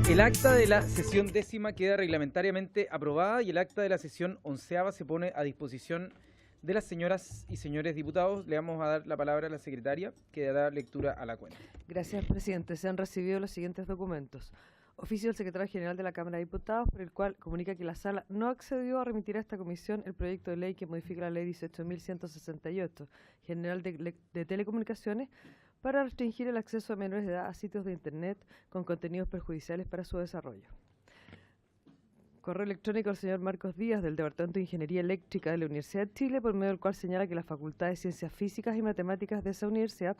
El acta de la sesión 10ª queda reglamentariamente aprobada y el acta de la sesión 11ª se pone a disposición de las señoras y señores diputados. Le vamos a dar la palabra a la secretaria que dará lectura a la cuenta. Gracias, presidente. Se han recibido los siguientes documentos. Oficio del secretario general de la Cámara de Diputados, por el cual comunica que la sala no accedió a remitir a esta comisión el proyecto de ley que modifica la ley 18.168, general de telecomunicaciones, para restringir el acceso a menores de edad a sitios de Internet con contenidos perjudiciales para su desarrollo. Correo electrónico del señor Marcos Díaz, del Departamento de Ingeniería Eléctrica de la Universidad de Chile, por medio del cual señala que la Facultad de Ciencias Físicas y Matemáticas de esa universidad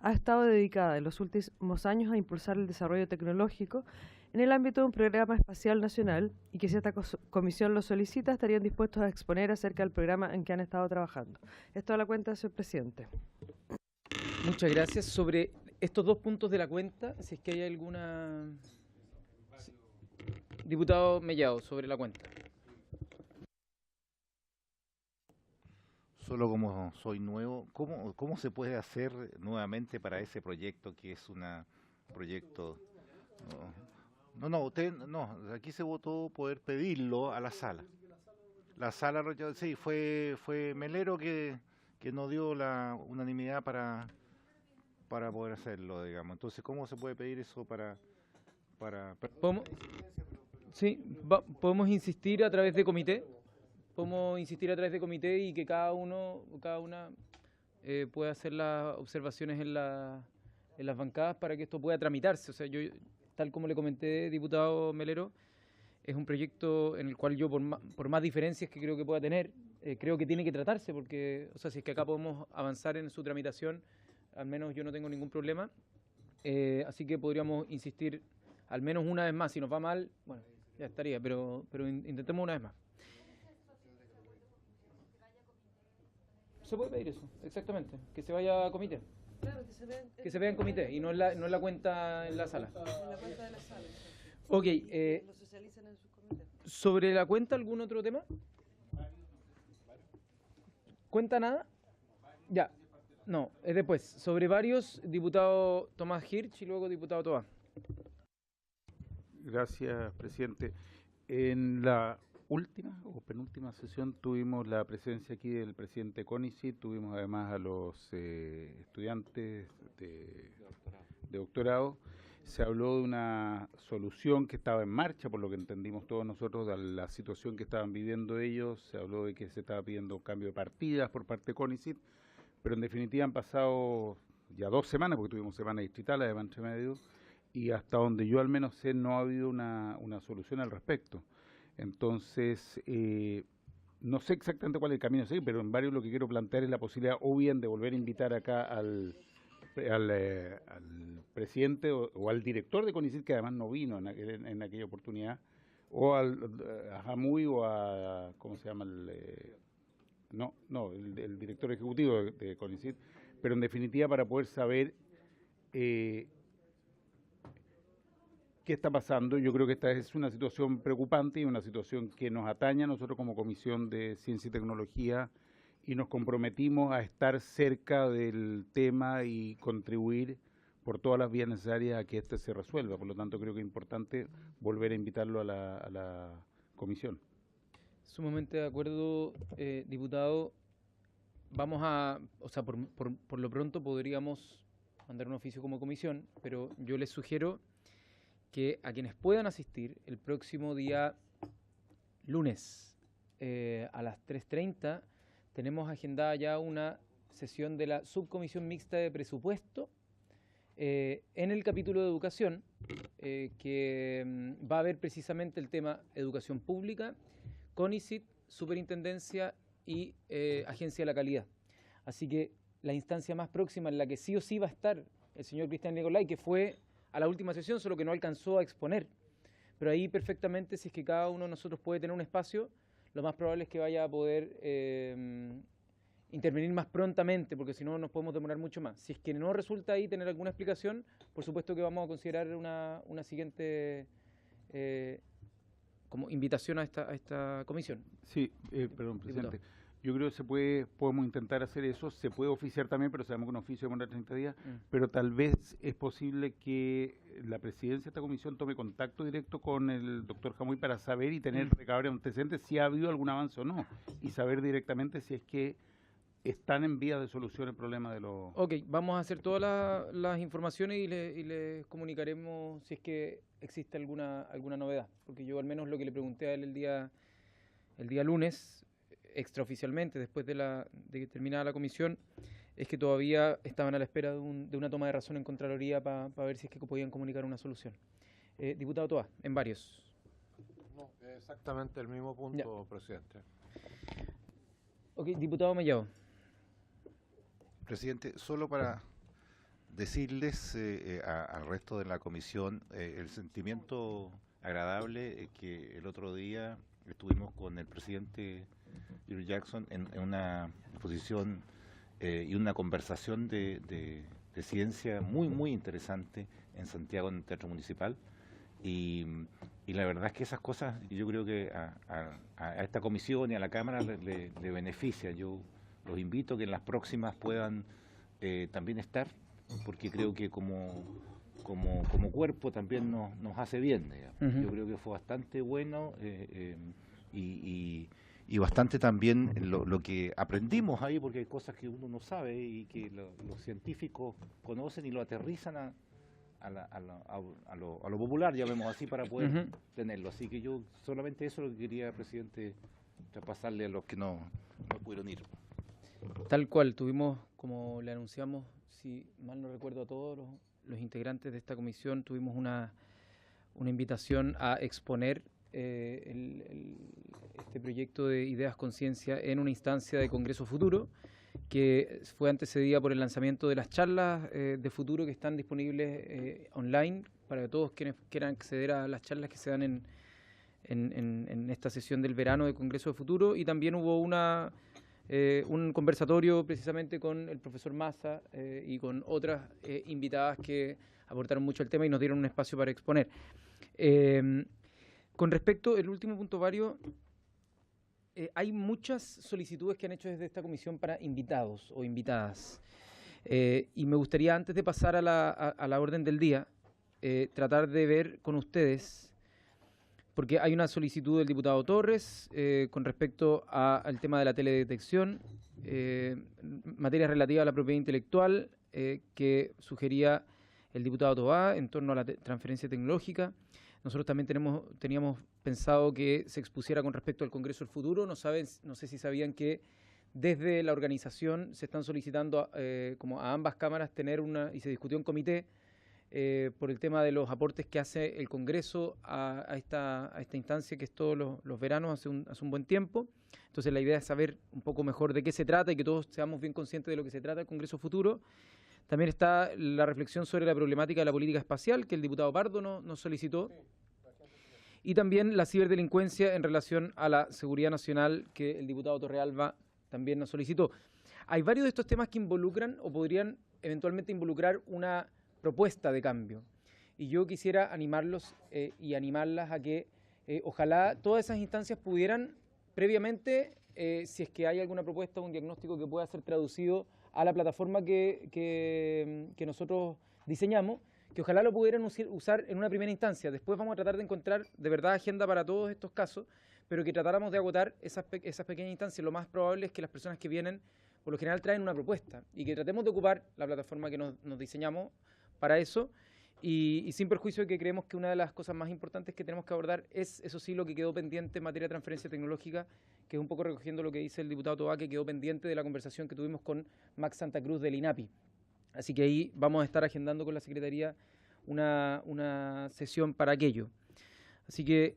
ha estado dedicada en los últimos años a impulsar el desarrollo tecnológico en el ámbito de un programa espacial nacional y que si esta comisión lo solicita estarían dispuestos a exponer acerca del programa en que han estado trabajando. Esto a la cuenta, señor presidente. Muchas gracias. Sobre estos dos puntos de la cuenta, si es que hay alguna... Diputado Mellado, sobre la cuenta. Solo como soy nuevo, ¿cómo se puede hacer nuevamente para ese proyecto que es un proyecto? Aquí se votó poder pedirlo a la sala. La sala, sí, fue Melero que nos dio la unanimidad para poder hacerlo, digamos. Entonces, ¿cómo se puede pedir eso para Sí, podemos insistir a través de comité. Podemos insistir a través de comité y que cada una pueda hacer las observaciones en las bancadas para que esto pueda tramitarse. O sea, yo, tal como le comenté, diputado Melero, es un proyecto en el cual yo, por más diferencias que creo que pueda tener, creo que tiene que tratarse, porque, o sea, si es que acá podemos avanzar en su tramitación, al menos yo no tengo ningún problema. Así que podríamos insistir al menos una vez más. Si nos va mal, bueno, ya estaría, pero intentemos una vez más. Se puede pedir eso, exactamente, que se vaya a comité. Claro, que se vea en comité y no en la cuenta en la sala. En la cuenta de la sala. Ok, Lo socialicen en sus comités. ¿sobre la cuenta algún otro tema? ¿Cuenta nada? Ya, no, es después. Sobre varios, diputado Tomás Hirsch y luego diputado Toá. Gracias, presidente. En la última o penúltima sesión tuvimos la presencia aquí del presidente CONICYT, tuvimos además a los estudiantes de doctorado. Se habló de una solución que estaba en marcha, por lo que entendimos todos nosotros, de la situación que estaban viviendo ellos. Se habló de que se estaba pidiendo un cambio de partidas por parte de CONICYT, pero en definitiva han pasado ya 2 semanas, porque tuvimos semana distrital, además entre medio, y hasta donde yo al menos sé no ha habido una solución al respecto. Entonces, no sé exactamente cuál es el camino a seguir, pero en varios lo que quiero plantear es la posibilidad o bien de volver a invitar acá al presidente o al director de CONICYT, que además no vino en aquella oportunidad, o a Jamuy o a, ¿cómo se llama? El director ejecutivo de CONICYT, pero en definitiva para poder saber qué está pasando. Yo creo que esta es una situación preocupante y una situación que nos atañe a nosotros como Comisión de Ciencia y Tecnología, y nos comprometimos a estar cerca del tema y contribuir por todas las vías necesarias a que este se resuelva. Por lo tanto, creo que es importante volver a invitarlo a la comisión. Sumamente de acuerdo, diputado. Vamos a, o sea, por lo pronto podríamos mandar un oficio como comisión, pero yo les sugiero que a quienes puedan asistir el próximo día lunes a las 3:30 tenemos agendada ya una sesión de la subcomisión mixta de presupuesto en el capítulo de educación, que va a ver precisamente el tema educación pública, CONICYT, superintendencia y agencia de la calidad. Así que la instancia más próxima en la que sí o sí va a estar el señor Cristian Nicolai, que fue a la última sesión, solo que no alcanzó a exponer. Pero ahí perfectamente, si es que cada uno de nosotros puede tener un espacio, lo más probable es que vaya a poder intervenir más prontamente, porque si no nos podemos demorar mucho más. Si es que no resulta ahí tener alguna explicación, por supuesto que vamos a considerar una siguiente como invitación a esta comisión. Sí, perdón, presidente. Yo creo que podemos intentar hacer eso, se puede oficiar también, pero sabemos que un oficio demora 30 días, pero tal vez es posible que la presidencia de esta comisión tome contacto directo con el doctor Jamuy para saber y tener recabar antecedentes si ha habido algún avance o no, y saber directamente si es que están en vías de solución el problema de los... Ok, vamos a hacer todas las informaciones y les comunicaremos si es que existe alguna novedad, porque yo al menos lo que le pregunté a él el día lunes, extraoficialmente, después de que terminara la comisión, es que todavía estaban a la espera de una toma de razón en Contraloría para ver si es que podían comunicar una solución. Diputado Toa, en varios. No, exactamente el mismo punto, presidente. Ok, diputado Mellado. Presidente, solo para decirles al resto de la comisión el sentimiento agradable que el otro día estuvimos con el presidente Andrew Jackson en una exposición y una conversación de ciencia muy interesante en Santiago, en el Teatro Municipal. Y la verdad es que esas cosas yo creo que a esta comisión y a la Cámara le beneficia. Yo los invito a que en las próximas puedan también estar, porque creo que como cuerpo también nos hace bien, digamos. Yo creo que fue bastante bueno y bastante también lo que aprendimos ahí, porque hay cosas que uno no sabe y que los científicos conocen y lo aterrizan a lo popular, llamemos así, para poder tenerlo. Así que yo solamente eso lo que quería, presidente, traspasarle a los que no pudieron ir. Tal cual, tuvimos, como le anunciamos, si mal no recuerdo, a todos los integrantes de esta comisión, tuvimos una invitación a exponer este proyecto de Ideas Conciencia en una instancia de Congreso Futuro, que fue antecedida por el lanzamiento de las charlas de futuro que están disponibles online para todos quienes quieran acceder a las charlas que se dan en esta sesión del verano de Congreso de Futuro. Y también hubo un conversatorio precisamente con el profesor Massa y con otras invitadas que aportaron mucho al tema y nos dieron un espacio para exponer. Con respecto al último punto, Vario, hay muchas solicitudes que han hecho desde esta comisión para invitados o invitadas. Y me gustaría, antes de pasar a la orden del día, tratar de ver con ustedes, porque hay una solicitud del diputado Torres con respecto al tema de la teledetección, materia relativa a la propiedad intelectual que sugería el diputado Toá en torno a la transferencia tecnológica. Nosotros también teníamos pensado que se expusiera con respecto al Congreso del Futuro. No sé si sabían que desde la organización se están solicitando como a ambas cámaras tener y se discutió en comité por el tema de los aportes que hace el Congreso a esta instancia, que es todos los veranos hace un buen tiempo. Entonces la idea es saber un poco mejor de qué se trata y que todos seamos bien conscientes de lo que se trata el Congreso Futuro. También está la reflexión sobre la problemática de la política espacial, que el diputado Pardo nos solicitó. Y también la ciberdelincuencia en relación a la seguridad nacional, que el diputado Torrealba también nos solicitó. Hay varios de estos temas que involucran o podrían eventualmente involucrar una propuesta de cambio. Y yo quisiera animarlos y animarlas a que ojalá todas esas instancias pudieran previamente, si es que hay alguna propuesta o un diagnóstico que pueda ser traducido a la plataforma que nosotros diseñamos, que ojalá lo pudieran usar en una primera instancia. Después vamos a tratar de encontrar de verdad agenda para todos estos casos, pero que tratáramos de agotar esas pequeñas instancias. Lo más probable es que las personas que vienen, por lo general, traen una propuesta y que tratemos de ocupar la plataforma que nos diseñamos para eso. Y sin perjuicio de que creemos que una de las cosas más importantes que tenemos que abordar es, eso sí, lo que quedó pendiente en materia de transferencia tecnológica, que es un poco recogiendo lo que dice el diputado Toá, que quedó pendiente de la conversación que tuvimos con Max Santa Cruz del INAPI. Así que ahí vamos a estar agendando con la Secretaría una sesión para aquello. Así que,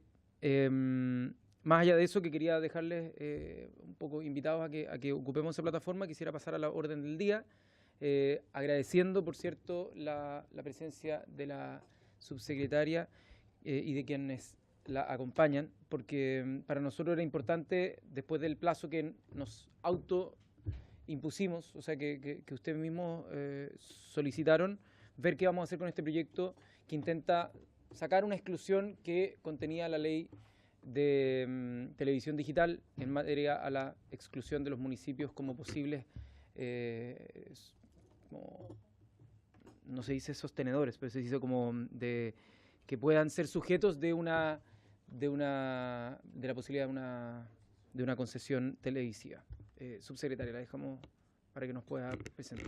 más allá de eso, que quería dejarles un poco invitados a que ocupemos esa plataforma, quisiera pasar a la orden del día. Agradeciendo, por cierto, la presencia de la subsecretaria y de quienes la acompañan, porque para nosotros era importante, después del plazo que nos autoimpusimos, o sea, que ustedes mismos solicitaron, ver qué vamos a hacer con este proyecto que intenta sacar una exclusión que contenía la ley de televisión digital en materia a la exclusión de los municipios como posibles, no se dice sostenedores, pero se dice como de que puedan ser sujetos de la posibilidad de una concesión televisiva. Subsecretaria, la dejamos para que nos pueda presentar.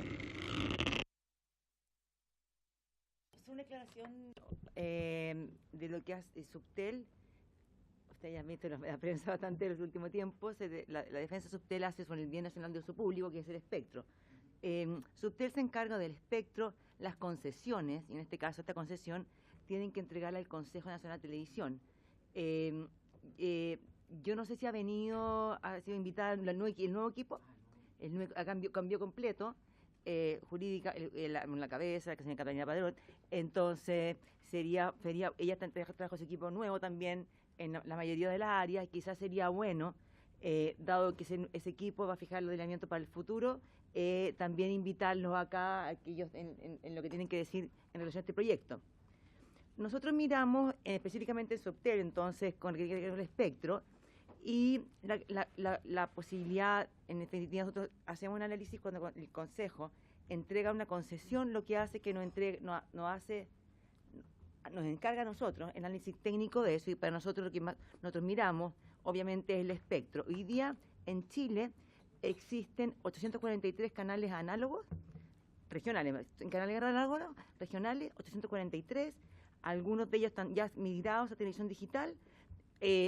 Es una declaración de lo que hace Subtel. Ustedes ya han visto la prensa bastante en los últimos tiempos. La defensa Subtel hace con el bien nacional de uso público, que es el espectro. Subtel se encarga del espectro, las concesiones, y en este caso esta concesión tienen que entregarla al Consejo Nacional de Televisión. Yo no sé si ha sido invitada el nuevo equipo, cambió completo, jurídica, la cabeza, que se llama Catalina Padrón. Entonces ella trajo su equipo nuevo también en la mayoría de las áreas. Quizás sería bueno, dado que ese equipo va a fijar los lineamientos para el futuro, también invitarlos acá a que ellos en lo que tienen que decir en relación a este proyecto. Nosotros miramos específicamente en Subtel, entonces, con el espectro, y la posibilidad, en definitiva, nosotros hacemos un análisis cuando el Consejo entrega una concesión, lo que hace que nos encarga a nosotros el análisis técnico de eso, y para nosotros lo que más nosotros miramos, obviamente, es el espectro. Hoy día, en Chile, existen 843 canales análogos, regionales, canales análogos regionales, 843, algunos de ellos están ya migrados a televisión digital,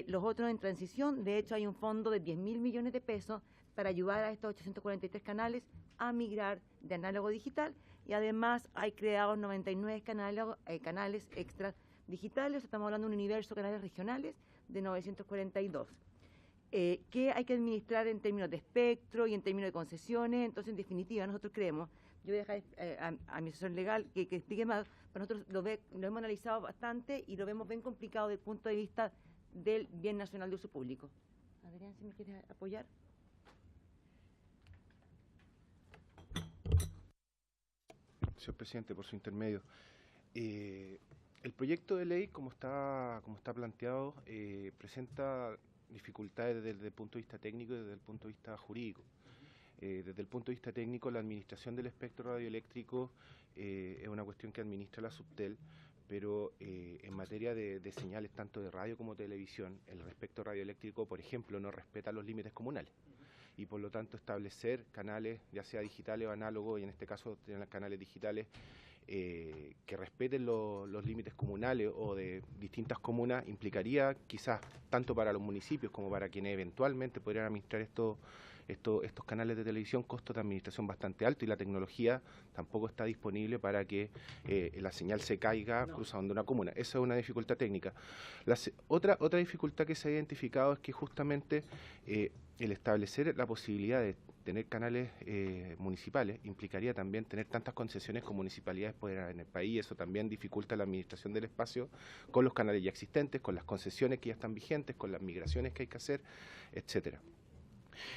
los otros en transición. De hecho, hay un fondo de 10.000 millones de pesos para ayudar a estos 843 canales a migrar de análogo a digital, y además hay creados 99 canales extra digitales. Estamos hablando de un universo de canales regionales de 942. Que hay que administrar en términos de espectro y en términos de concesiones. Entonces, en definitiva, nosotros creemos, yo voy a dejar a mi asesor legal que explique más, pero nosotros lo hemos analizado bastante y lo vemos bien complicado desde el punto de vista del bien nacional de uso público. Adrián, si me quieres apoyar. Señor presidente, por su intermedio. El proyecto de ley, como está planteado, presenta dificultades desde el punto de vista técnico y desde el punto de vista jurídico. Desde el punto de vista técnico, la administración del espectro radioeléctrico es una cuestión que administra la Subtel, pero en materia de señales tanto de radio como televisión, el espectro radioeléctrico, por ejemplo, no respeta los límites comunales, y por lo tanto establecer canales, ya sea digitales o análogos, y en este caso tener canales digitales que respeten los límites comunales o de distintas comunas, implicaría quizás tanto para los municipios como para quienes eventualmente podrían administrar estos canales de televisión, costos de administración bastante altos, y la tecnología tampoco está disponible para que la señal se caiga cruzando una comuna. Esa es una dificultad técnica. Otra dificultad que se ha identificado es que justamente el establecer la posibilidad de tener canales municipales implicaría también tener tantas concesiones como municipalidades pueden haber en el país. Eso también dificulta la administración del espacio con los canales ya existentes, con las concesiones que ya están vigentes, con las migraciones que hay que hacer, etcétera.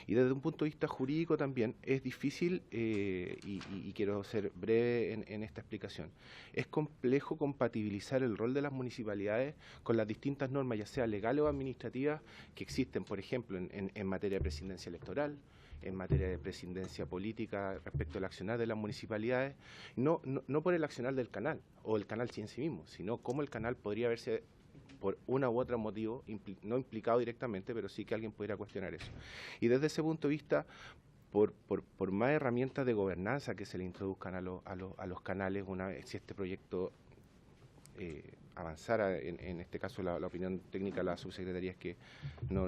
Y desde un punto de vista jurídico también es difícil, y quiero ser breve en esta explicación, es complejo compatibilizar el rol de las municipalidades con las distintas normas, ya sea legales o administrativas, que existen, por ejemplo, en materia de presidencia electoral, en materia de presidencia política respecto al accionar de las municipalidades, no por el accionar del canal o el canal en sí mismo, sino cómo el canal podría verse por una u otra motivo, no implicado directamente, pero sí que alguien pudiera cuestionar eso. Y desde ese punto de vista, por más herramientas de gobernanza que se le introduzcan a los canales, una vez si este proyecto avanzara, en este caso la opinión técnica de la subsecretaría es que no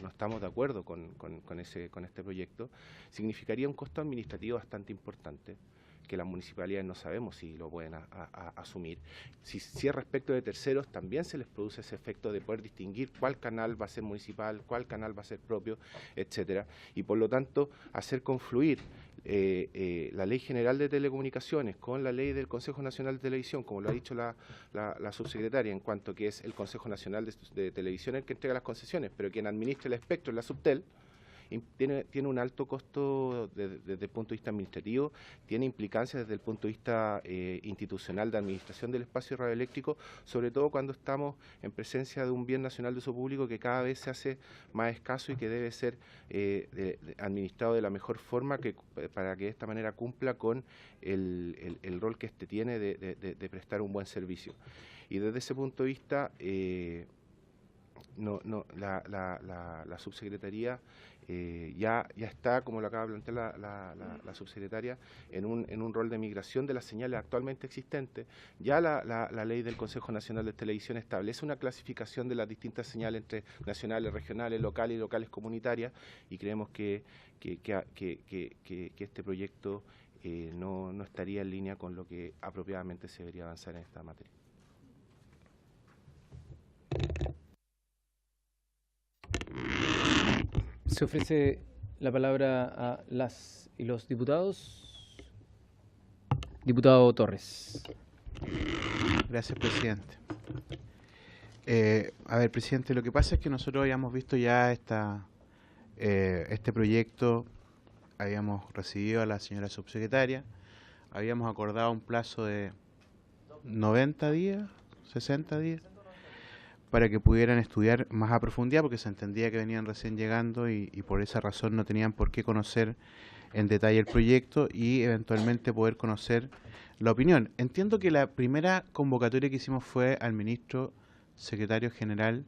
estamos de acuerdo con este proyecto, significaría un costo administrativo bastante importante, que las municipalidades no sabemos si lo pueden asumir. Si es respecto de terceros, también se les produce ese efecto de poder distinguir cuál canal va a ser municipal, cuál canal va a ser propio, etcétera, y por lo tanto hacer confluir la Ley General de Telecomunicaciones con la Ley del Consejo Nacional de Televisión, como lo ha dicho la subsecretaria, en cuanto que es el Consejo Nacional de Televisión el que entrega las concesiones, pero quien administra el espectro es la Subtel, tiene un alto costo desde el punto de vista administrativo, tiene implicancias desde el punto de vista institucional de administración del espacio radioeléctrico, sobre todo cuando estamos en presencia de un bien nacional de uso público que cada vez se hace más escaso y que debe ser administrado de la mejor forma para que de esta manera cumpla con el rol que tiene de prestar un buen servicio. Y desde ese punto de vista, la subsecretaría ya está, como lo acaba de plantear la subsecretaria, en un rol de migración de las señales actualmente existentes. Ya la ley del Consejo Nacional de Televisión establece una clasificación de las distintas señales entre nacionales, regionales, locales y locales comunitarias, y creemos que este proyecto no estaría en línea con lo que apropiadamente se debería avanzar en esta materia. Se ofrece la palabra a las y los diputados. Diputado Torres. Gracias, presidente. A ver, presidente, lo que pasa es que nosotros habíamos visto ya este proyecto, habíamos recibido a la señora subsecretaria, habíamos acordado un plazo de 90 días, 60 días, para que pudieran estudiar más a profundidad, porque se entendía que venían recién llegando y por esa razón no tenían por qué conocer en detalle el proyecto y eventualmente poder conocer la opinión. Entiendo que la primera convocatoria que hicimos fue al ministro secretario general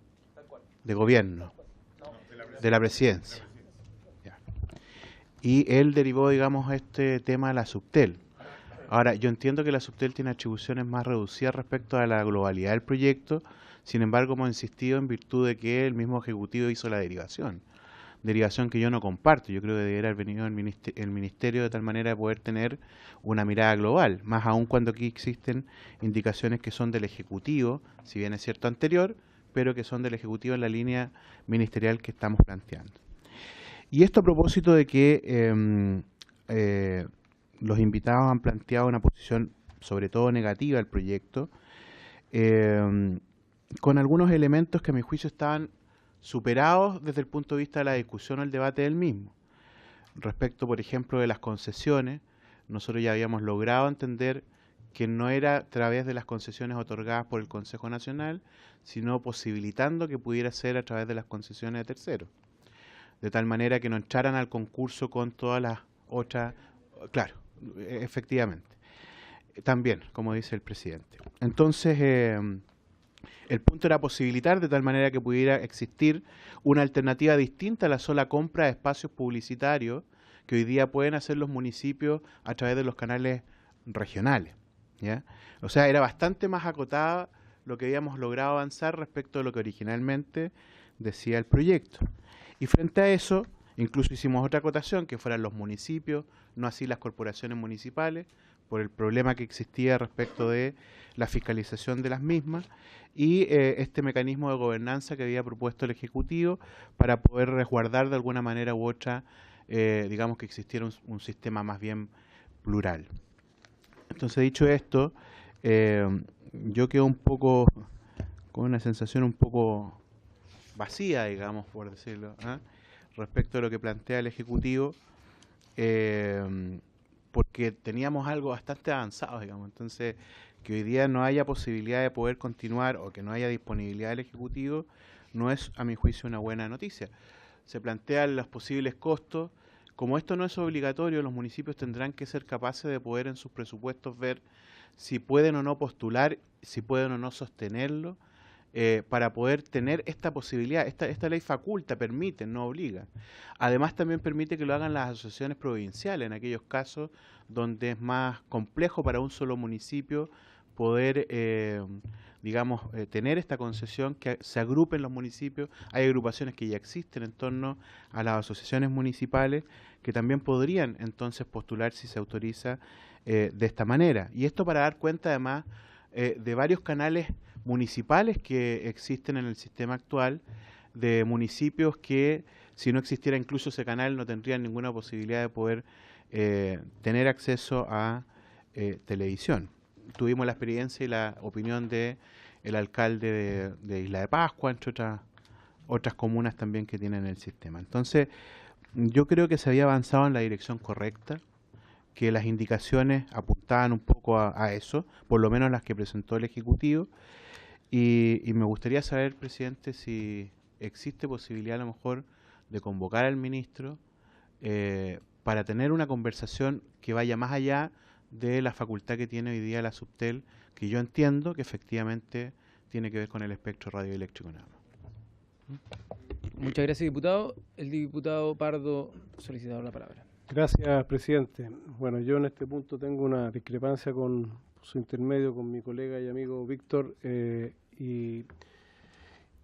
de Gobierno, de la Presidencia. Ya. Y él derivó, digamos, este tema a la Subtel. Ahora, yo entiendo que la Subtel tiene atribuciones más reducidas respecto a la globalidad del proyecto. Sin embargo, hemos insistido en virtud de que el mismo Ejecutivo hizo la derivación que yo no comparto. Yo creo que debería haber venido el Ministerio de tal manera de poder tener una mirada global, más aún cuando aquí existen indicaciones que son del Ejecutivo, si bien es cierto anterior, pero que son del Ejecutivo en la línea ministerial que estamos planteando. Y esto a propósito de que los invitados han planteado una posición sobre todo negativa al proyecto, con algunos elementos que a mi juicio estaban superados desde el punto de vista de la discusión o el debate del mismo. Respecto, por ejemplo, de las concesiones, nosotros ya habíamos logrado entender que no era a través de las concesiones otorgadas por el Consejo Nacional, sino posibilitando que pudiera ser a través de las concesiones de terceros. De tal manera que no entraran al concurso con todas las otras... Claro, efectivamente. También, como dice el presidente. Entonces... el punto era posibilitar de tal manera que pudiera existir una alternativa distinta a la sola compra de espacios publicitarios que hoy día pueden hacer los municipios a través de los canales regionales, ¿ya? O sea, era bastante más acotada lo que habíamos logrado avanzar respecto a lo que originalmente decía el proyecto. Y frente a eso, incluso hicimos otra acotación, que fueran los municipios, no así las corporaciones municipales, por el problema que existía respecto de la fiscalización de las mismas y este mecanismo de gobernanza que había propuesto el Ejecutivo para poder resguardar de alguna manera u otra, digamos que existiera un sistema más bien plural. Entonces, dicho esto, yo quedo un poco con una sensación un poco vacía, digamos, por decirlo, respecto a lo que plantea el Ejecutivo, porque teníamos algo bastante avanzado, digamos. Entonces, que hoy día no haya posibilidad de poder continuar o que no haya disponibilidad del Ejecutivo no es, a mi juicio, una buena noticia. Se plantean los posibles costos. Como esto no es obligatorio, los municipios tendrán que ser capaces de poder en sus presupuestos ver si pueden o no postular, si pueden o no sostenerlo, para poder tener esta posibilidad. Esta ley faculta, permite, no obliga. Además, también permite que lo hagan las asociaciones provinciales en aquellos casos donde es más complejo para un solo municipio poder, digamos, tener esta concesión, que se agrupen los municipios. Hay agrupaciones que ya existen en torno a las asociaciones municipales que también podrían entonces postular si se autoriza de esta manera. Y esto para dar cuenta además de varios canales municipales que existen en el sistema actual, de municipios que si no existiera incluso ese canal no tendrían ninguna posibilidad de poder tener acceso a televisión. Tuvimos la experiencia y la opinión de el alcalde de Isla de Pascua, entre otras comunas también que tienen el sistema. Entonces, Yo creo que se había avanzado en la dirección correcta, que las indicaciones apuntaban un poco a eso, por lo menos las que presentó el Ejecutivo, y me gustaría saber, presidente, si existe posibilidad a lo mejor de convocar al ministro para tener una conversación que vaya más allá de la facultad que tiene hoy día la Subtel, que yo entiendo que efectivamente tiene que ver con el espectro radioeléctrico nada más. Muchas gracias, diputado. El diputado Pardo ha solicitado la palabra. Gracias, presidente. Bueno, yo en este punto tengo una discrepancia con su intermedio, con mi colega y amigo Víctor, y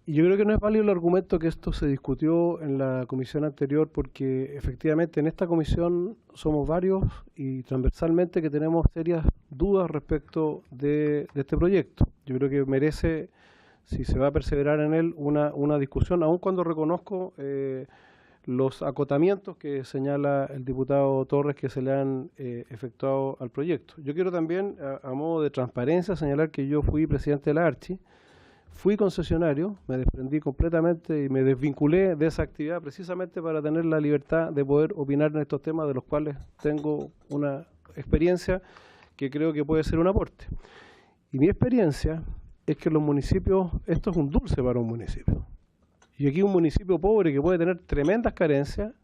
yo creo que no es válido el argumento que esto se discutió en la comisión anterior, porque efectivamente en esta comisión somos varios y transversalmente que tenemos serias dudas respecto de este proyecto. Yo creo que merece, si se va a perseverar en él, una discusión, aun cuando reconozco los acotamientos que señala el diputado Torres que se le han efectuado al proyecto. Yo quiero también, a modo de transparencia, señalar que yo fui presidente de la ARCHI, fui concesionario, me desprendí completamente y me desvinculé de esa actividad precisamente para tener la libertad de poder opinar en estos temas de los cuales tengo una experiencia que creo que puede ser un aporte. Y mi experiencia es que los municipios, esto es un dulce para un municipio. Y aquí un municipio pobre que puede tener tremendas carencias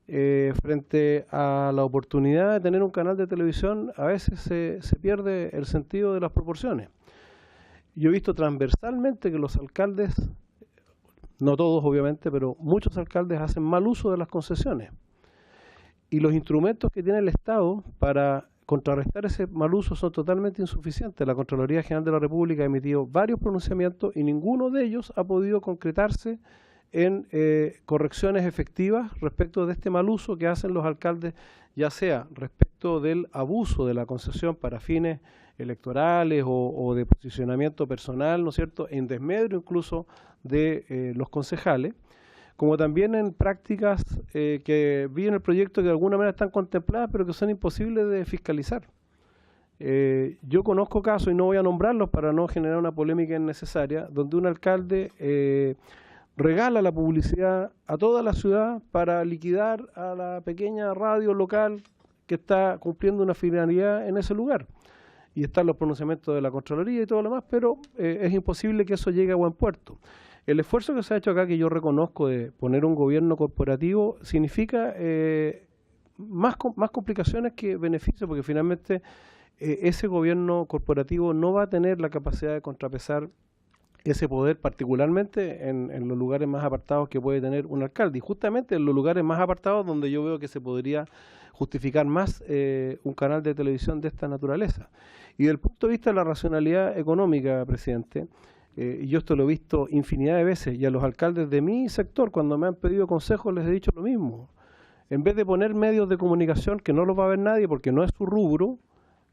frente a la oportunidad de tener un canal de televisión, a veces se pierde el sentido de las proporciones. Yo he visto transversalmente que los alcaldes, no todos obviamente, pero muchos alcaldes hacen mal uso de las concesiones. Y los instrumentos que tiene el Estado para contrarrestar ese mal uso son totalmente insuficientes. La Contraloría General de la República ha emitido varios pronunciamientos y ninguno de ellos ha podido concretarse en correcciones efectivas respecto de este mal uso que hacen los alcaldes, ya sea respecto del abuso de la concesión para fines electorales o de posicionamiento personal, ¿no es cierto?, en desmedro incluso de los concejales, como también en prácticas que vi en el proyecto que de alguna manera están contempladas, pero que son imposibles de fiscalizar. Yo conozco casos, y no voy a nombrarlos para no generar una polémica innecesaria, donde un alcalde regala la publicidad a toda la ciudad para liquidar a la pequeña radio local que está cumpliendo una finalidad en ese lugar. Y están los pronunciamientos de la Contraloría y todo lo demás, pero es imposible que eso llegue a buen puerto. El esfuerzo que se ha hecho acá, que yo reconozco, de poner un gobierno corporativo, significa más complicaciones que beneficios, porque finalmente ese gobierno corporativo no va a tener la capacidad de contrapesar ese poder, particularmente en los lugares más apartados que puede tener un alcalde. Y justamente en los lugares más apartados donde yo veo que se podría justificar más un canal de televisión de esta naturaleza. Y desde el punto de vista de la racionalidad económica, presidente, y yo esto lo he visto infinidad de veces, y a los alcaldes de mi sector, cuando me han pedido consejos, les he dicho lo mismo. En vez de poner medios de comunicación que no los va a ver nadie porque no es su rubro,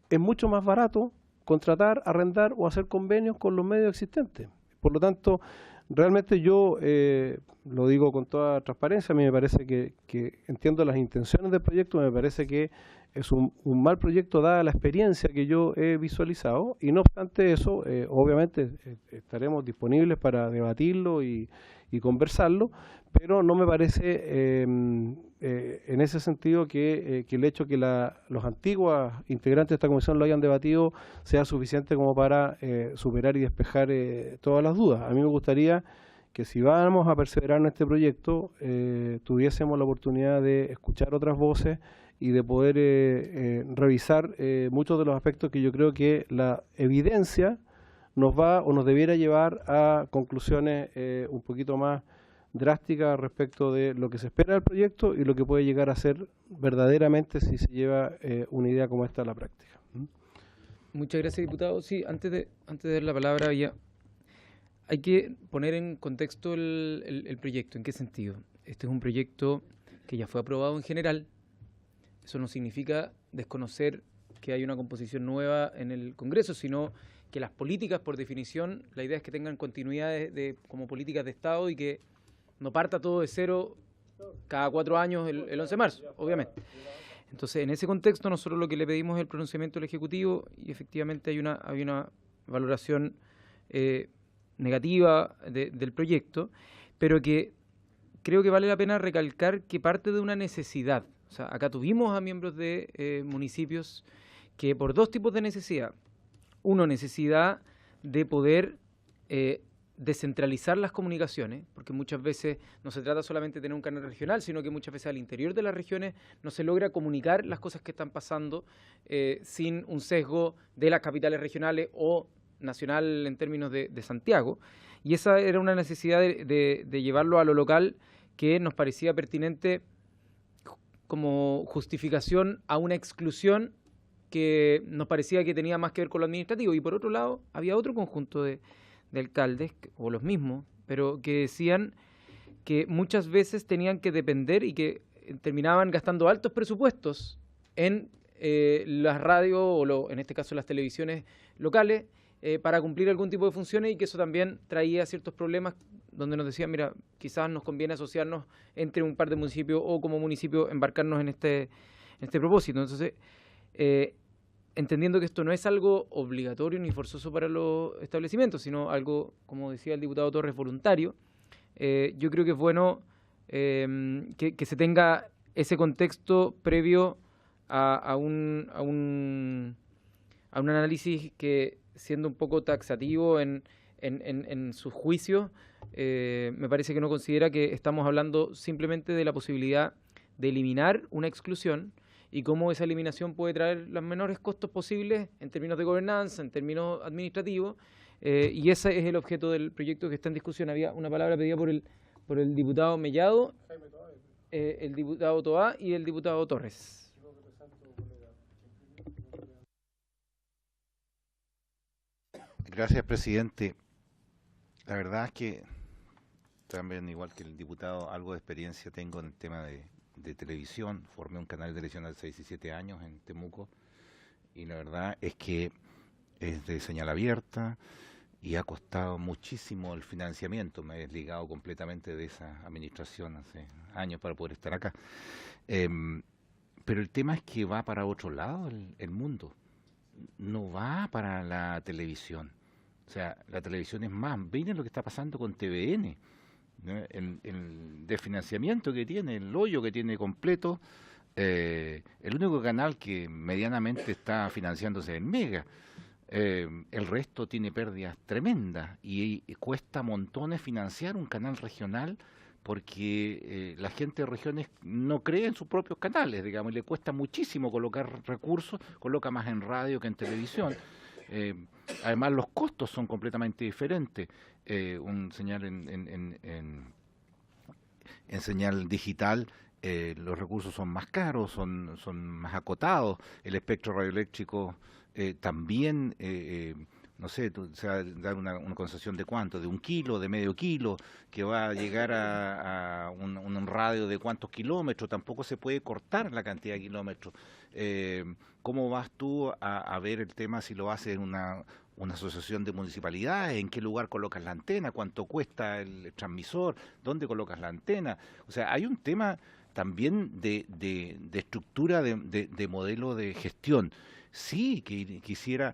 es mucho más barato contratar, arrendar o hacer convenios con los medios existentes. Por lo tanto, realmente yo lo digo con toda transparencia, a mí me parece que entiendo las intenciones del proyecto, me parece que es un mal proyecto dada la experiencia que yo he visualizado, y no obstante eso, obviamente estaremos disponibles para debatirlo y conversarlo, pero no me parece en ese sentido que el hecho que los antiguos integrantes de esta comisión lo hayan debatido sea suficiente como para superar y despejar todas las dudas. A mí me gustaría que si vamos a perseverar en este proyecto, tuviésemos la oportunidad de escuchar otras voces y de poder revisar muchos de los aspectos que yo creo que la evidencia nos va o nos debiera llevar a conclusiones un poquito más drásticas respecto de lo que se espera del proyecto y lo que puede llegar a ser verdaderamente si se lleva una idea como esta a la práctica. Muchas gracias, diputado. Sí, antes de dar la palabra, hay que poner en contexto el proyecto. ¿En qué sentido? Este es un proyecto que ya fue aprobado en general. Eso no significa desconocer que hay una composición nueva en el Congreso, sino que las políticas, por definición, la idea es que tengan continuidad como políticas de Estado y que no parta todo de cero cada 4 años el 11 de marzo, obviamente. Entonces, en ese contexto, nosotros lo que le pedimos es el pronunciamiento del Ejecutivo, y efectivamente hay una valoración negativa del proyecto, pero que creo que vale la pena recalcar que parte de una necesidad. O sea, acá tuvimos a miembros de municipios que por dos tipos de necesidad. Uno, necesidad de poder descentralizar las comunicaciones, porque muchas veces no se trata solamente de tener un canal regional, sino que muchas veces al interior de las regiones no se logra comunicar las cosas que están pasando sin un sesgo de las capitales regionales o nacional en términos de Santiago. Y esa era una necesidad de llevarlo a lo local que nos parecía pertinente como justificación a una exclusión que nos parecía que tenía más que ver con lo administrativo. Y por otro lado, había otro conjunto de alcaldes, o los mismos, pero que decían que muchas veces tenían que depender y que terminaban gastando altos presupuestos en las radios o en este caso las televisiones locales para cumplir algún tipo de funciones, y que eso también traía ciertos problemas donde nos decían, mira, quizás nos conviene asociarnos entre un par de municipios o como municipio embarcarnos en este propósito. Entonces, entendiendo que esto no es algo obligatorio ni forzoso para los establecimientos, sino algo, como decía el diputado Torres, voluntario, yo creo que es bueno que se tenga ese contexto previo a un análisis que, siendo un poco taxativo en sus juicios, me parece que no considera que estamos hablando simplemente de la posibilidad de eliminar una exclusión y cómo esa eliminación puede traer los menores costos posibles en términos de gobernanza, en términos administrativos, y ese es el objeto del proyecto que está en discusión. Había una palabra pedida por el diputado Mellado, el diputado Toá y el diputado Torres. Gracias, presidente. La verdad es que también, igual que el diputado, algo de experiencia tengo en el tema de televisión. Formé un canal de televisión hace 6 y 7 años en Temuco, y la verdad es que es de señal abierta y ha costado muchísimo el financiamiento. Me he desligado completamente de esa administración hace años para poder estar acá. Pero el tema es que va para otro lado el mundo, no va para la televisión. O sea, la televisión es más. Miren lo que está pasando con TVN, ¿no? El desfinanciamiento que tiene, el hoyo que tiene completo. El único canal que medianamente está financiándose es el Mega. El resto tiene pérdidas tremendas y cuesta montones financiar un canal regional, porque la gente de regiones no cree en sus propios canales, digamos, y le cuesta muchísimo colocar recursos, coloca más en radio que en televisión. Además, los costos son completamente diferentes. Un señal en señal digital, los recursos son más caros, son más acotados. El espectro radioeléctrico también, no sé, se va a dar una concesión de cuánto, de 1 kilo, de medio kilo, que va a llegar a un radio de cuántos kilómetros. Tampoco se puede cortar la cantidad de kilómetros. ¿Cómo vas tú a ver el tema si lo haces en una asociación de municipalidades? ¿En qué lugar colocas la antena? ¿Cuánto cuesta el transmisor? ¿Dónde colocas la antena? O sea, hay un tema también de estructura, de modelo de gestión. Sí, que quisiera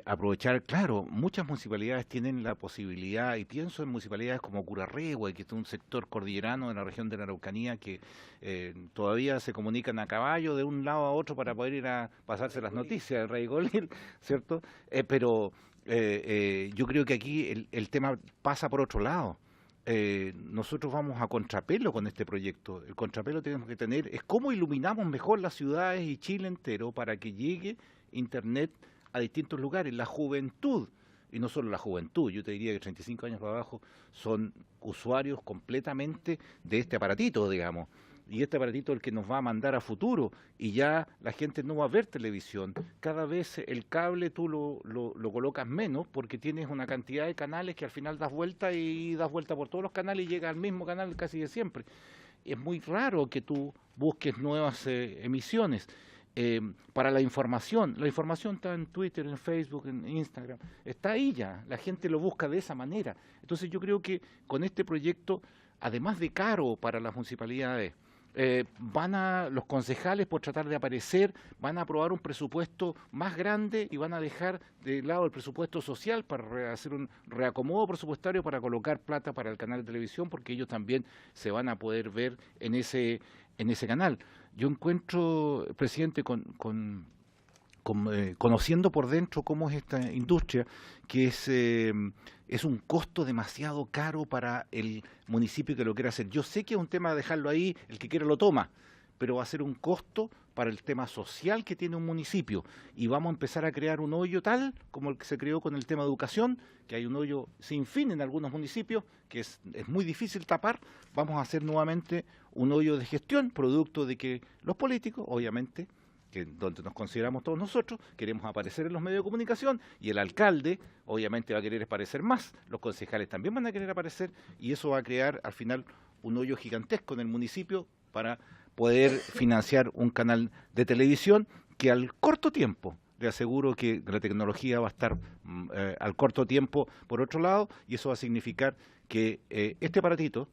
aprovechar, claro, muchas municipalidades tienen la posibilidad, y pienso en municipalidades como Curarrehue, que es un sector cordillerano de la región de la Araucanía, que todavía se comunican a caballo de un lado a otro para poder ir a pasarse las noticias de Rey Golil, ¿cierto? Pero yo creo que aquí el tema pasa por otro lado. Nosotros vamos a contrapelo con este proyecto. El contrapelo tenemos que tener es cómo iluminamos mejor las ciudades y Chile entero para que llegue Internet a distintos lugares. La juventud, y no solo la juventud, yo te diría que 35 años para abajo son usuarios completamente de este aparatito, digamos. Y este aparatito es el que nos va a mandar a futuro, y ya la gente no va a ver televisión. Cada vez el cable tú lo colocas menos, porque tienes una cantidad de canales que al final das vuelta por todos los canales y llega al mismo canal casi de siempre. Es muy raro que tú busques nuevas emisiones. Para la información está en Twitter, en Facebook, en Instagram, está ahí ya, la gente lo busca de esa manera. Entonces yo creo que con este proyecto, además de caro para las municipalidades, los concejales, por tratar de aparecer, van a aprobar un presupuesto más grande y van a dejar de lado el presupuesto social para hacer un reacomodo presupuestario para colocar plata para el canal de televisión, porque ellos también se van a poder ver en ese canal. Yo encuentro, presidente, conociendo por dentro cómo es esta industria, que es un costo demasiado caro para el municipio que lo quiera hacer. Yo sé que es un tema de dejarlo ahí, el que quiera lo toma, pero va a ser un costo para el tema social que tiene un municipio, y vamos a empezar a crear un hoyo tal como el que se creó con el tema de educación, que hay un hoyo sin fin en algunos municipios, que es muy difícil tapar. Vamos a hacer nuevamente un hoyo de gestión, producto de que los políticos, obviamente, que donde nos consideramos todos nosotros, queremos aparecer en los medios de comunicación, y el alcalde obviamente va a querer aparecer más, los concejales también van a querer aparecer, y eso va a crear al final un hoyo gigantesco en el municipio para poder financiar un canal de televisión que al corto tiempo, le aseguro que la tecnología va a estar al corto tiempo por otro lado, y eso va a significar que este aparatito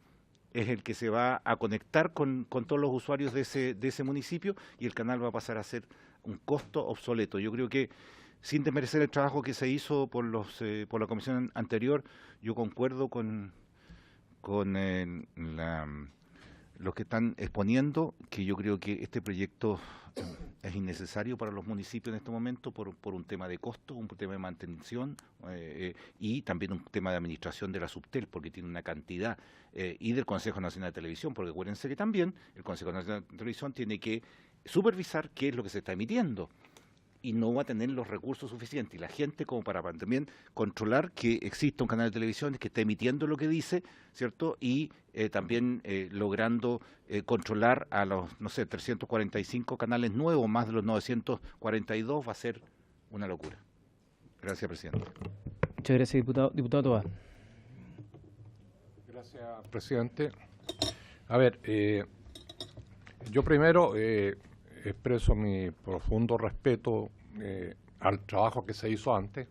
es el que se va a conectar con todos los usuarios de ese municipio, y el canal va a pasar a ser un costo obsoleto. Yo creo que, sin desmerecer el trabajo que se hizo por la comisión anterior, yo concuerdo con los que están exponiendo que yo creo que este proyecto es innecesario para los municipios en este momento por un tema de costo, un tema de mantención y también un tema de administración de la Subtel, porque tiene una cantidad, y del Consejo Nacional de Televisión, porque acuérdense que también el Consejo Nacional de Televisión tiene que supervisar qué es lo que se está emitiendo, y no va a tener los recursos suficientes, y la gente como para también controlar que exista un canal de televisión que esté emitiendo lo que dice, ¿cierto? Y también logrando controlar a los, 345 canales nuevos, más de los 942, va a ser una locura. Gracias, presidente. Muchas gracias, diputado. Diputado Tobar. Gracias, presidente. A ver, yo primero expreso mi profundo respeto al trabajo que se hizo antes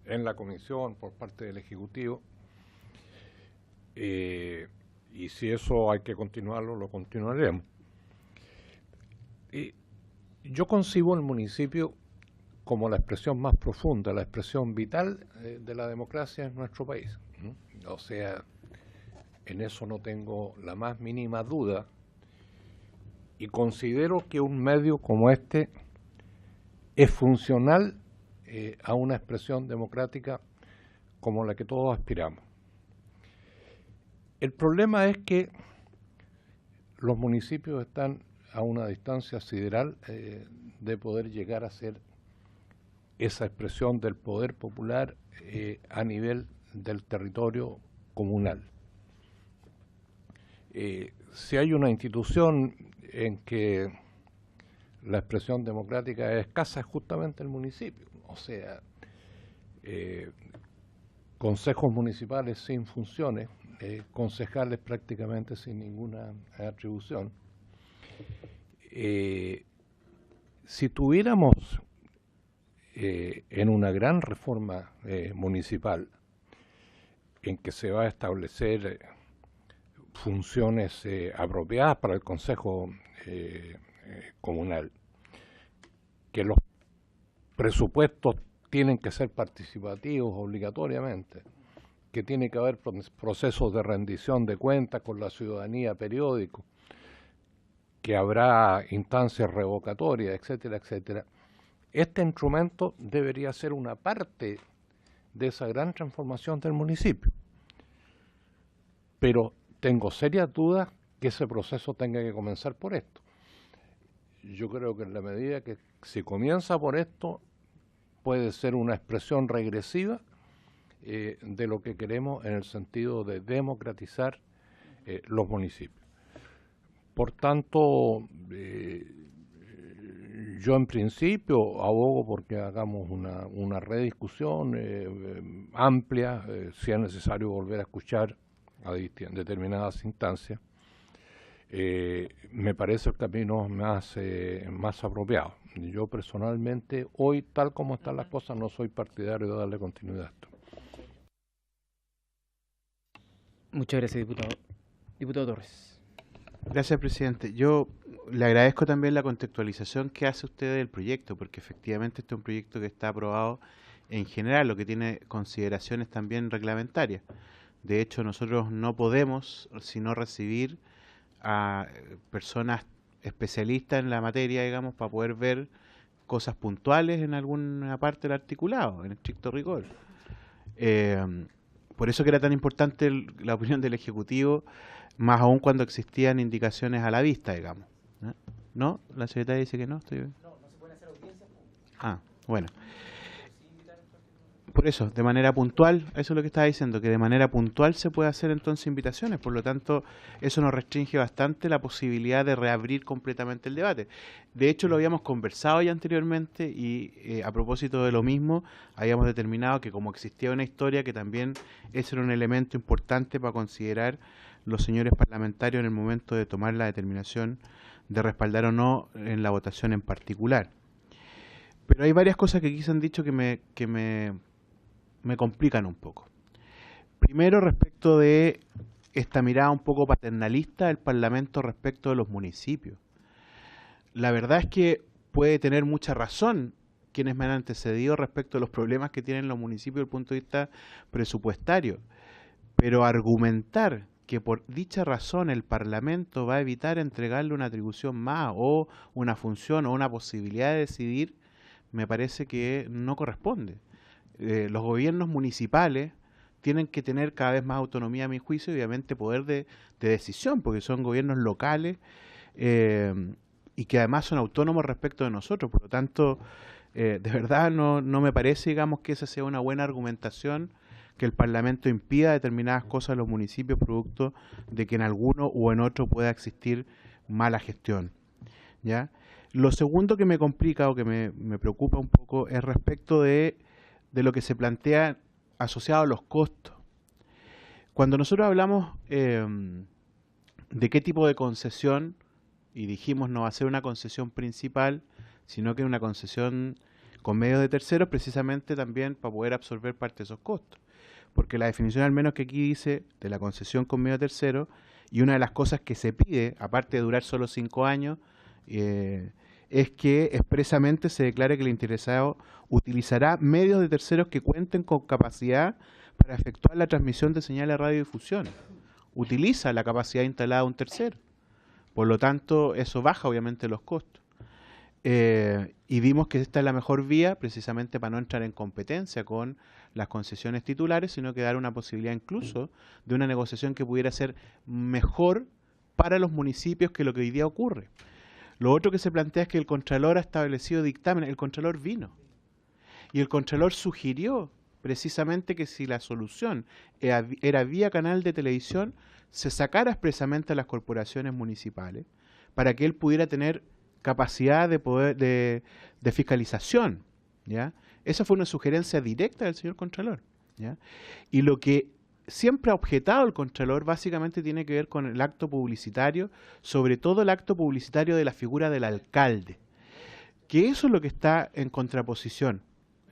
en la comisión por parte del Ejecutivo, y si eso hay que continuarlo, lo continuaremos. Yo concibo el municipio como la expresión más profunda, la expresión vital de la democracia en nuestro país. O sea, en eso no tengo la más mínima duda, y considero que un medio como este es funcional a una expresión democrática como la que todos aspiramos. El problema es que los municipios están a una distancia sideral de poder llegar a ser esa expresión del poder popular a nivel del territorio comunal. Si hay una institución en que la expresión democrática es escasa, es justamente el municipio. O sea, consejos municipales sin funciones, concejales prácticamente sin ninguna atribución. Si tuviéramos en una gran reforma municipal en que se va a establecer funciones apropiadas para el Consejo Comunal, que los presupuestos tienen que ser participativos obligatoriamente, que tiene que haber procesos de rendición de cuentas con la ciudadanía periódico, que habrá instancias revocatorias, etcétera, etcétera. Este instrumento debería ser una parte de esa gran transformación del municipio. Pero tengo serias dudas que ese proceso tenga que comenzar por esto. Yo creo que en la medida que si comienza por esto, puede ser una expresión regresiva de lo que queremos en el sentido de democratizar los municipios. Por tanto, yo en principio abogo porque hagamos una rediscusión amplia, si es necesario volver a escuchar a determinadas instancias. Me parece el camino más apropiado. Yo personalmente, hoy, tal como están las cosas, no soy partidario de darle continuidad a esto. Muchas gracias, diputado. Diputado Torres. Gracias, presidente. Yo le agradezco también la contextualización que hace usted del proyecto, porque efectivamente este es un proyecto que está aprobado en general, lo que tiene consideraciones también reglamentarias. De hecho, nosotros no podemos sino recibir a personas especialistas en la materia, digamos, para poder ver cosas puntuales en alguna parte del articulado, en estricto rigor. Por eso que era tan importante la opinión del Ejecutivo, más aún cuando existían indicaciones a la vista, digamos. ¿No? ¿La secretaria dice que no? ¿Estoy bien? No, no se pueden hacer audiencias públicas. Ah, bueno. Por eso, de manera puntual, eso es lo que estaba diciendo, que de manera puntual se puede hacer entonces invitaciones, por lo tanto, eso nos restringe bastante la posibilidad de reabrir completamente el debate. De hecho, lo habíamos conversado ya anteriormente y a propósito de lo mismo, habíamos determinado que como existía una historia, que también ese era un elemento importante para considerar los señores parlamentarios en el momento de tomar la determinación de respaldar o no en la votación en particular. Pero hay varias cosas que aquí se han dicho que me complican un poco. Primero, respecto de esta mirada un poco paternalista del Parlamento respecto de los municipios. La verdad es que puede tener mucha razón quienes me han antecedido respecto a los problemas que tienen los municipios desde el punto de vista presupuestario, pero argumentar que por dicha razón el Parlamento va a evitar entregarle una atribución más o una función o una posibilidad de decidir, me parece que no corresponde. Los gobiernos municipales tienen que tener cada vez más autonomía, a mi juicio, y obviamente poder de decisión, porque son gobiernos locales y que además son autónomos respecto de nosotros. Por lo tanto, de verdad no me parece, digamos, que esa sea una buena argumentación, que el Parlamento impida determinadas cosas en los municipios producto de que en alguno o en otro pueda existir mala gestión, ¿ya? Lo segundo que me complica o que me preocupa un poco es respecto de lo que se plantea asociado a los costos. Cuando nosotros hablamos de qué tipo de concesión, y dijimos no va a ser una concesión principal, sino que una concesión con medios de terceros, precisamente también para poder absorber parte de esos costos. Porque la definición, al menos que aquí dice, de la concesión con medio de terceros, y una de las cosas que se pide, aparte de durar solo 5 años, es que expresamente se declare que el interesado utilizará medios de terceros que cuenten con capacidad para efectuar la transmisión de señales de radiodifusión. Utiliza la capacidad instalada de un tercero. Por lo tanto, eso baja obviamente los costos. Y vimos que esta es la mejor vía precisamente para no entrar en competencia con las concesiones titulares, sino que dar una posibilidad incluso de una negociación que pudiera ser mejor para los municipios que lo que hoy día ocurre. Lo otro que se plantea es que el Contralor ha establecido dictamen, el Contralor vino, y el Contralor sugirió precisamente que si la solución era vía canal de televisión, se sacara expresamente a las corporaciones municipales para que él pudiera tener capacidad de poder de fiscalización, ¿ya? Esa fue una sugerencia directa del señor Contralor, ¿ya? Y lo que siempre ha objetado el Contralor básicamente tiene que ver con el acto publicitario, sobre todo el acto publicitario de la figura del alcalde, que eso es lo que está en contraposición,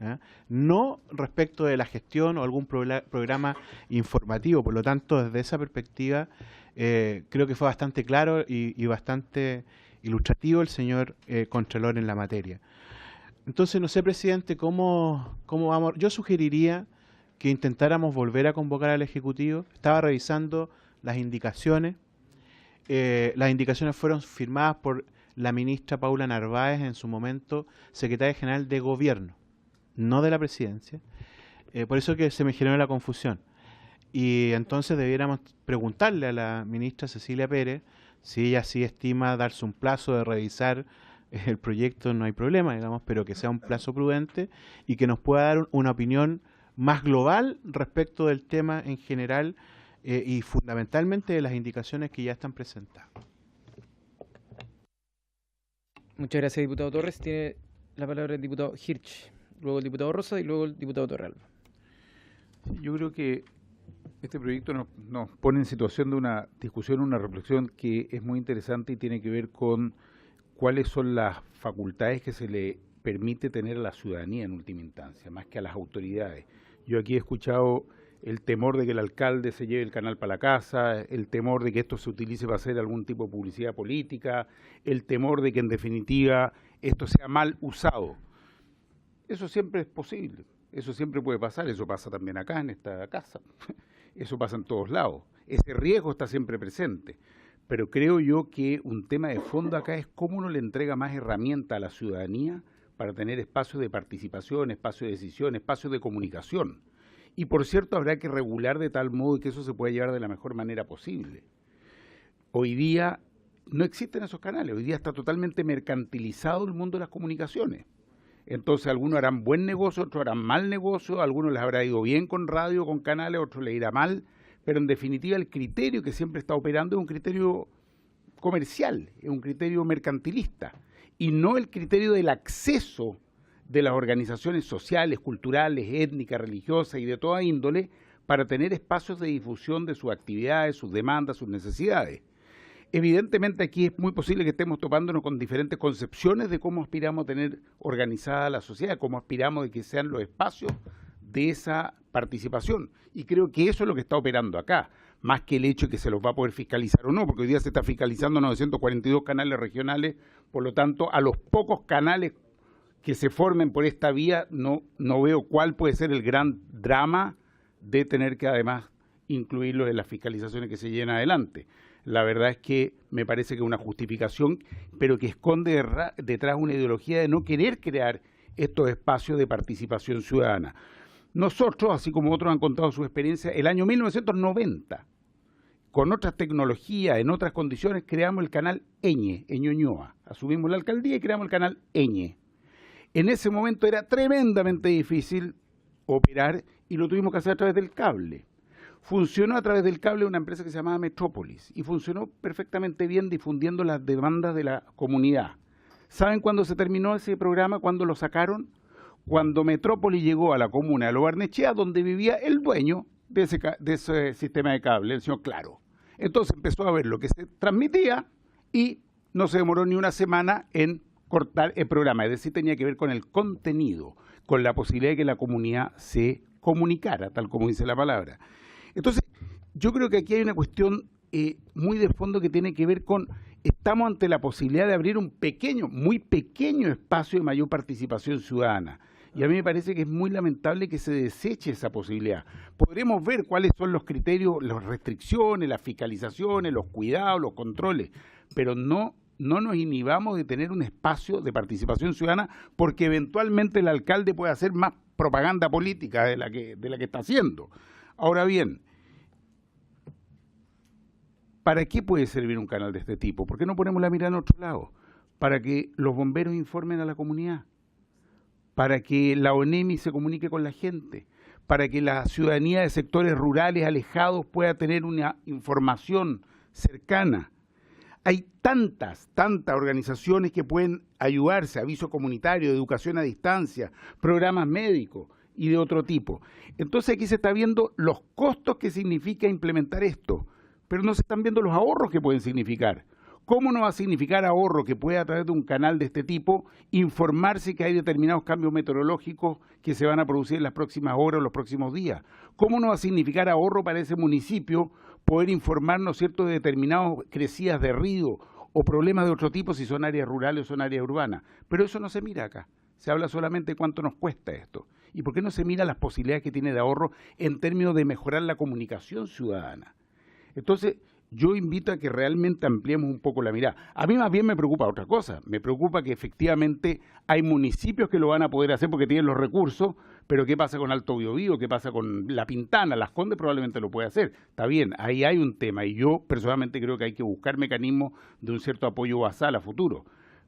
¿ya? No respecto de la gestión o algún programa informativo. Por lo tanto, desde esa perspectiva, creo que fue bastante claro y bastante ilustrativo el señor Contralor en la materia. Entonces, no sé, presidente, cómo vamos. Yo sugeriría que intentáramos volver a convocar al Ejecutivo. Estaba revisando las indicaciones. Las indicaciones fueron firmadas por la ministra Paula Narváez, en su momento secretaria general de Gobierno, no de la Presidencia. Por eso que se me generó la confusión. Y entonces debiéramos preguntarle a la ministra Cecilia Pérez si ella sí estima darse un plazo de revisar el proyecto, no hay problema, digamos, pero que sea un plazo prudente y que nos pueda dar una opinión más global respecto del tema en general y fundamentalmente de las indicaciones que ya están presentadas. Muchas gracias, diputado Torres. Tiene la palabra el diputado Hirsch, luego el diputado Rosa y luego el diputado Torralba. Yo creo que este proyecto nos pone en situación de una discusión, una reflexión que es muy interesante y tiene que ver con cuáles son las facultades que se le permite tener a la ciudadanía en última instancia, más que a las autoridades. Yo aquí he escuchado el temor de que el alcalde se lleve el canal para la casa, el temor de que esto se utilice para hacer algún tipo de publicidad política, el temor de que en definitiva esto sea mal usado. Eso siempre es posible, eso siempre puede pasar, eso pasa también acá en esta casa, eso pasa en todos lados, ese riesgo está siempre presente. Pero creo yo que un tema de fondo acá es cómo uno le entrega más herramientas a la ciudadanía para tener espacios de participación, espacios de decisión, espacios de comunicación. Y por cierto, habrá que regular de tal modo que eso se pueda llevar de la mejor manera posible. Hoy día no existen esos canales, hoy día está totalmente mercantilizado el mundo de las comunicaciones. Entonces algunos harán buen negocio, otros harán mal negocio, a algunos les habrá ido bien con radio, con canales, a otros les irá mal, pero en definitiva el criterio que siempre está operando es un criterio comercial, es un criterio mercantilista, y no el criterio del acceso de las organizaciones sociales, culturales, étnicas, religiosas y de toda índole para tener espacios de difusión de sus actividades, sus demandas, sus necesidades. Evidentemente aquí es muy posible que estemos topándonos con diferentes concepciones de cómo aspiramos a tener organizada la sociedad, cómo aspiramos de que sean los espacios de esa participación. Y creo que eso es lo que está operando acá, más que el hecho de que se los va a poder fiscalizar o no, porque hoy día se está fiscalizando 942 canales regionales, por lo tanto, a los pocos canales que se formen por esta vía, no veo cuál puede ser el gran drama de tener que además incluirlos en las fiscalizaciones que se lleven adelante. La verdad es que me parece que es una justificación, pero que esconde detrás una ideología de no querer crear estos espacios de participación ciudadana. Nosotros, así como otros han contado su experiencia, el año 1990, con otras tecnologías, en otras condiciones, creamos el canal Eñe, en Ñuñoa. Asumimos la alcaldía y creamos el canal Eñe. En ese momento era tremendamente difícil operar y lo tuvimos que hacer a través del cable. Funcionó a través del cable una empresa que se llamaba Metrópolis y funcionó perfectamente bien difundiendo las demandas de la comunidad. ¿Saben cuándo se terminó ese programa? ¿Cuándo lo sacaron? Cuando Metrópolis llegó a la comuna de Lo Barnechea, donde vivía el dueño de ese sistema de cable, el señor Claro. Entonces empezó a ver lo que se transmitía y no se demoró ni una semana en cortar el programa. Es decir, tenía que ver con el contenido, con la posibilidad de que la comunidad se comunicara, tal como dice la palabra. Entonces, yo creo que aquí hay una cuestión muy de fondo que tiene que ver con, estamos ante la posibilidad de abrir un pequeño, muy pequeño espacio de mayor participación ciudadana. Y a mí me parece que es muy lamentable que se deseche esa posibilidad. Podremos ver cuáles son los criterios, las restricciones, las fiscalizaciones, los cuidados, los controles, pero no nos inhibamos de tener un espacio de participación ciudadana porque eventualmente el alcalde puede hacer más propaganda política de la que está haciendo. Ahora bien, ¿para qué puede servir un canal de este tipo? ¿Por qué no ponemos la mirada en otro lado? Para que los bomberos informen a la comunidad, para que la ONEMI se comunique con la gente, para que la ciudadanía de sectores rurales alejados pueda tener una información cercana. Hay tantas organizaciones que pueden ayudarse, aviso comunitario, educación a distancia, programas médicos y de otro tipo. Entonces aquí se está viendo los costos que significa implementar esto, pero no se están viendo los ahorros que pueden significar. ¿Cómo no va a significar ahorro que pueda a través de un canal de este tipo informarse que hay determinados cambios meteorológicos que se van a producir en las próximas horas o los próximos días? ¿Cómo no va a significar ahorro para ese municipio poder informarnos, ¿cierto?, de determinadas crecidas de río o problemas de otro tipo si son áreas rurales o son áreas urbanas? Pero eso no se mira acá. Se habla solamente de cuánto nos cuesta esto. ¿Y por qué no se mira las posibilidades que tiene de ahorro en términos de mejorar la comunicación ciudadana? Entonces, yo invito a que realmente ampliemos un poco la mirada. A mí más bien me preocupa otra cosa. Me preocupa que efectivamente hay municipios que lo van a poder hacer porque tienen los recursos, pero ¿qué pasa con Alto Biobío? ¿Qué pasa con La Pintana? Las Condes probablemente lo puede hacer. Está bien, ahí hay un tema y yo personalmente creo que hay que buscar mecanismos de un cierto apoyo basal a futuro.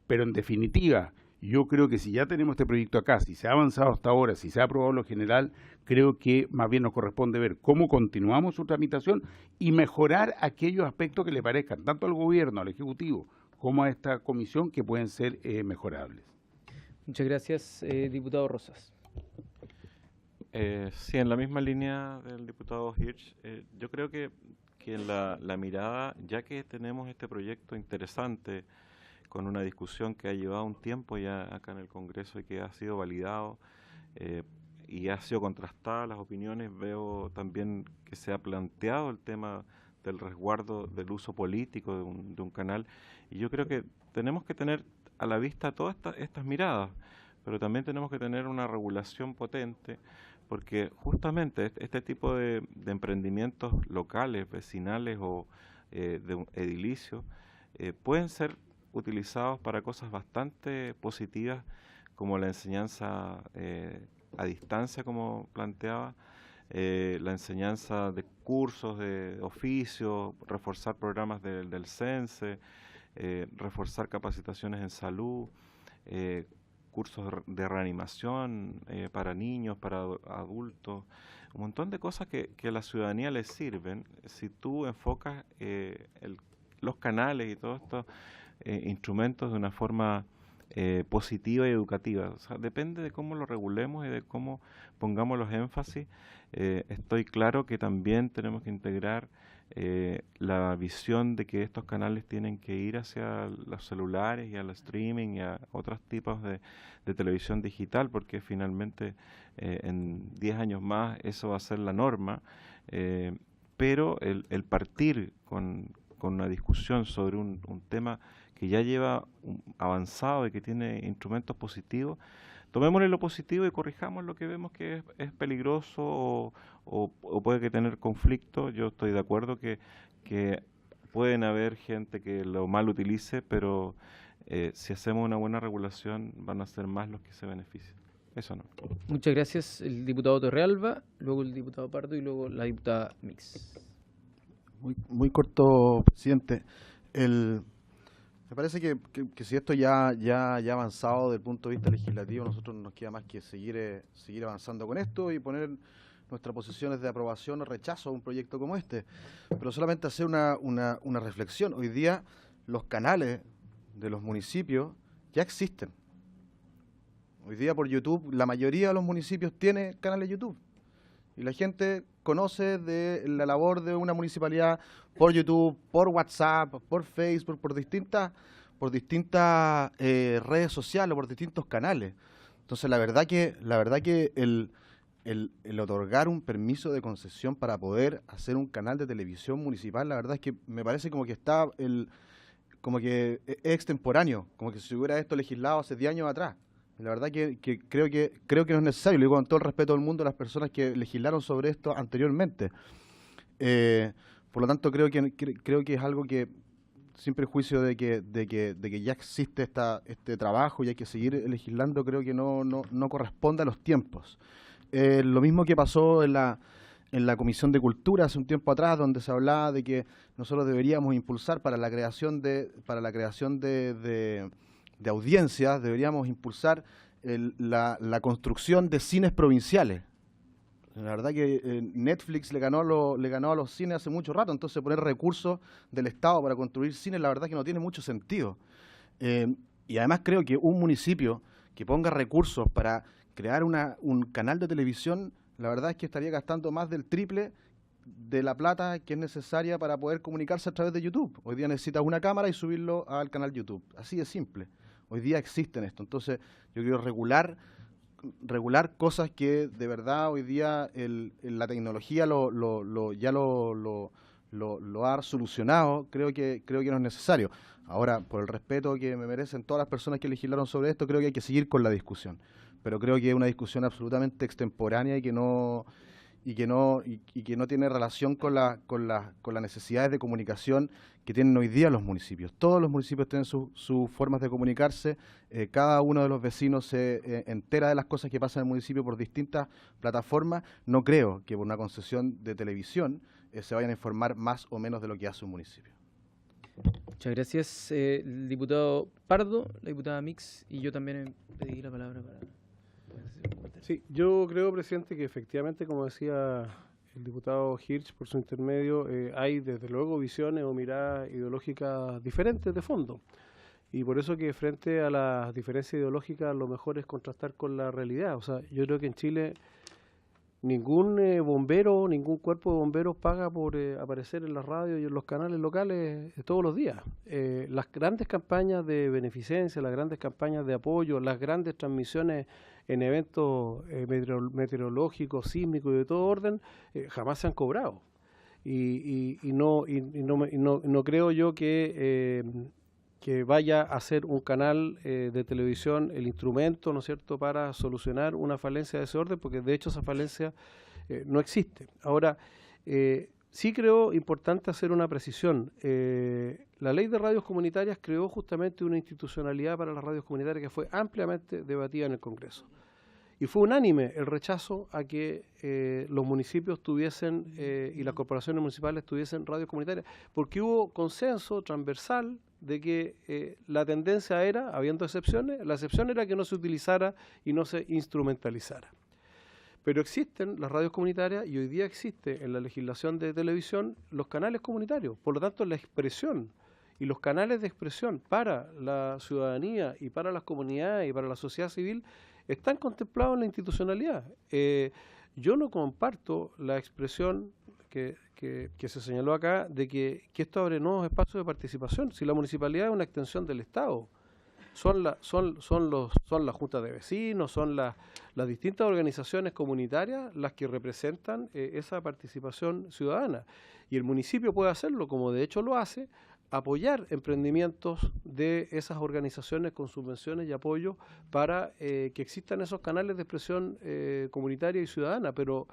Pero en definitiva, yo creo que si ya tenemos este proyecto acá, si se ha avanzado hasta ahora, si se ha aprobado lo general, creo que más bien nos corresponde ver cómo continuamos su tramitación y mejorar aquellos aspectos que le parezcan tanto al gobierno, al Ejecutivo, como a esta comisión que pueden ser mejorables. Muchas gracias, diputado Rosas. Sí, en la misma línea del diputado Hirsch, yo creo que en la mirada, ya que tenemos este proyecto interesante, con una discusión que ha llevado un tiempo ya acá en el Congreso y que ha sido validado y ha sido contrastada las opiniones. Veo también que se ha planteado el tema del resguardo del uso político de un canal, y yo creo que tenemos que tener a la vista todas estas miradas, pero también tenemos que tener una regulación potente, porque justamente este tipo de emprendimientos locales, vecinales o edilicios pueden ser utilizados para cosas bastante positivas, como la enseñanza a distancia, como planteaba, la enseñanza de cursos de oficio, reforzar programas del CENSE, reforzar capacitaciones en salud, cursos de reanimación para niños, para adultos, un montón de cosas que a la ciudadanía les sirven si tú enfocas los canales y todos estos instrumentos de una forma positiva y educativa. O sea, depende de cómo lo regulemos y de cómo pongamos los énfasis. Estoy claro que también tenemos que integrar la visión de que estos canales tienen que ir hacia los celulares y al streaming y a otros tipos de televisión digital, porque finalmente en 10 años más eso va a ser la norma, pero el partir con una discusión sobre un tema que ya lleva avanzado y que tiene instrumentos positivos, tomémosle lo positivo y corrijamos lo que vemos que es peligroso o puede que tener conflicto. Yo estoy de acuerdo que pueden haber gente que lo mal utilice, pero si hacemos una buena regulación van a ser más los que se benefician. Eso no. Muchas gracias, el diputado Torrealba, luego el diputado Pardo y luego la diputada Mix. Muy corto, presidente. Me parece que si esto ya ha avanzado desde el punto de vista legislativo, nosotros nos queda más que seguir avanzando con esto y poner nuestras posiciones de aprobación o rechazo a un proyecto como este. Pero solamente hacer una reflexión. Hoy día los canales de los municipios ya existen. Hoy día por YouTube, la mayoría de los municipios tiene canales de YouTube. Y la gente conoce de la labor de una municipalidad por YouTube, por WhatsApp, por Facebook, por distintas redes sociales, por distintos canales. Entonces, la verdad que el otorgar un permiso de concesión para poder hacer un canal de televisión municipal, la verdad es que me parece como que como que es extemporáneo, como que si se hubiera esto legislado hace 10 años atrás. La verdad que creo que no es necesario, lo digo con todo el respeto del mundo a las personas que legislaron sobre esto anteriormente. Por lo tanto, creo que es algo que, sin prejuicio de que ya existe este trabajo y hay que seguir legislando, creo que no corresponde a los tiempos. Lo mismo que pasó en la Comisión de Cultura hace un tiempo atrás, donde se hablaba de que nosotros deberíamos impulsar para la creación de audiencias, deberíamos impulsar la construcción de cines provinciales. La verdad que Netflix le ganó a los cines hace mucho rato, entonces poner recursos del Estado para construir cines, la verdad que no tiene mucho sentido. Y además creo que un municipio que ponga recursos para crear un canal de televisión, la verdad es que estaría gastando más del triple de la plata que es necesaria para poder comunicarse a través de YouTube. Hoy día necesitas una cámara y subirlo al canal YouTube. Así de simple. Hoy día existen esto. Entonces, yo quiero regular cosas que de verdad hoy día la tecnología ya lo ha solucionado. Creo que no es necesario. Ahora, por el respeto que me merecen todas las personas que legislaron sobre esto, creo que hay que seguir con la discusión. Pero creo que es una discusión absolutamente extemporánea y que no tiene relación con las necesidades de comunicación que tienen hoy día los municipios. Todos los municipios tienen sus formas de comunicarse, cada uno de los vecinos se entera de las cosas que pasan en el municipio por distintas plataformas. No creo que por una concesión de televisión se vayan a informar más o menos de lo que hace un municipio. Muchas gracias, el diputado Pardo, la diputada Mix, y yo también pedí la palabra para... Sí, yo creo, presidente, que efectivamente, como decía el diputado Hirsch por su intermedio, hay desde luego visiones o miradas ideológicas diferentes de fondo. Y por eso que frente a las diferencias ideológicas lo mejor es contrastar con la realidad. O sea, yo creo que en Chile ningún bombero, ningún cuerpo de bomberos paga por aparecer en la radio y en los canales locales todos los días. Las grandes campañas de beneficencia, las grandes campañas de apoyo, las grandes transmisiones en eventos meteorológicos, sísmicos y de todo orden, jamás se han cobrado. No creo yo que vaya a ser un canal de televisión el instrumento, ¿no es cierto?, para solucionar una falencia de ese orden, porque de hecho esa falencia no existe. Ahora, sí creo importante hacer una precisión. La ley de radios comunitarias creó justamente una institucionalidad para las radios comunitarias que fue ampliamente debatida en el Congreso. Y fue unánime el rechazo a que los municipios tuviesen y las corporaciones municipales tuviesen radios comunitarias, porque hubo consenso transversal de que la tendencia era, habiendo excepciones, la excepción era que no se utilizara y no se instrumentalizara. Pero existen las radios comunitarias y hoy día existe en la legislación de televisión los canales comunitarios. Por lo tanto, la expresión y los canales de expresión para la ciudadanía y para las comunidades y para la sociedad civil están contemplados en la institucionalidad. Yo no comparto la expresión que se señaló acá de que esto abre nuevos espacios de participación. Si la municipalidad es una extensión del Estado, son las juntas de vecinos, son las distintas organizaciones comunitarias las que representan esa participación ciudadana. Y el municipio puede hacerlo, como de hecho lo hace, apoyar emprendimientos de esas organizaciones con subvenciones y apoyo para que existan esos canales de expresión comunitaria y ciudadana, pero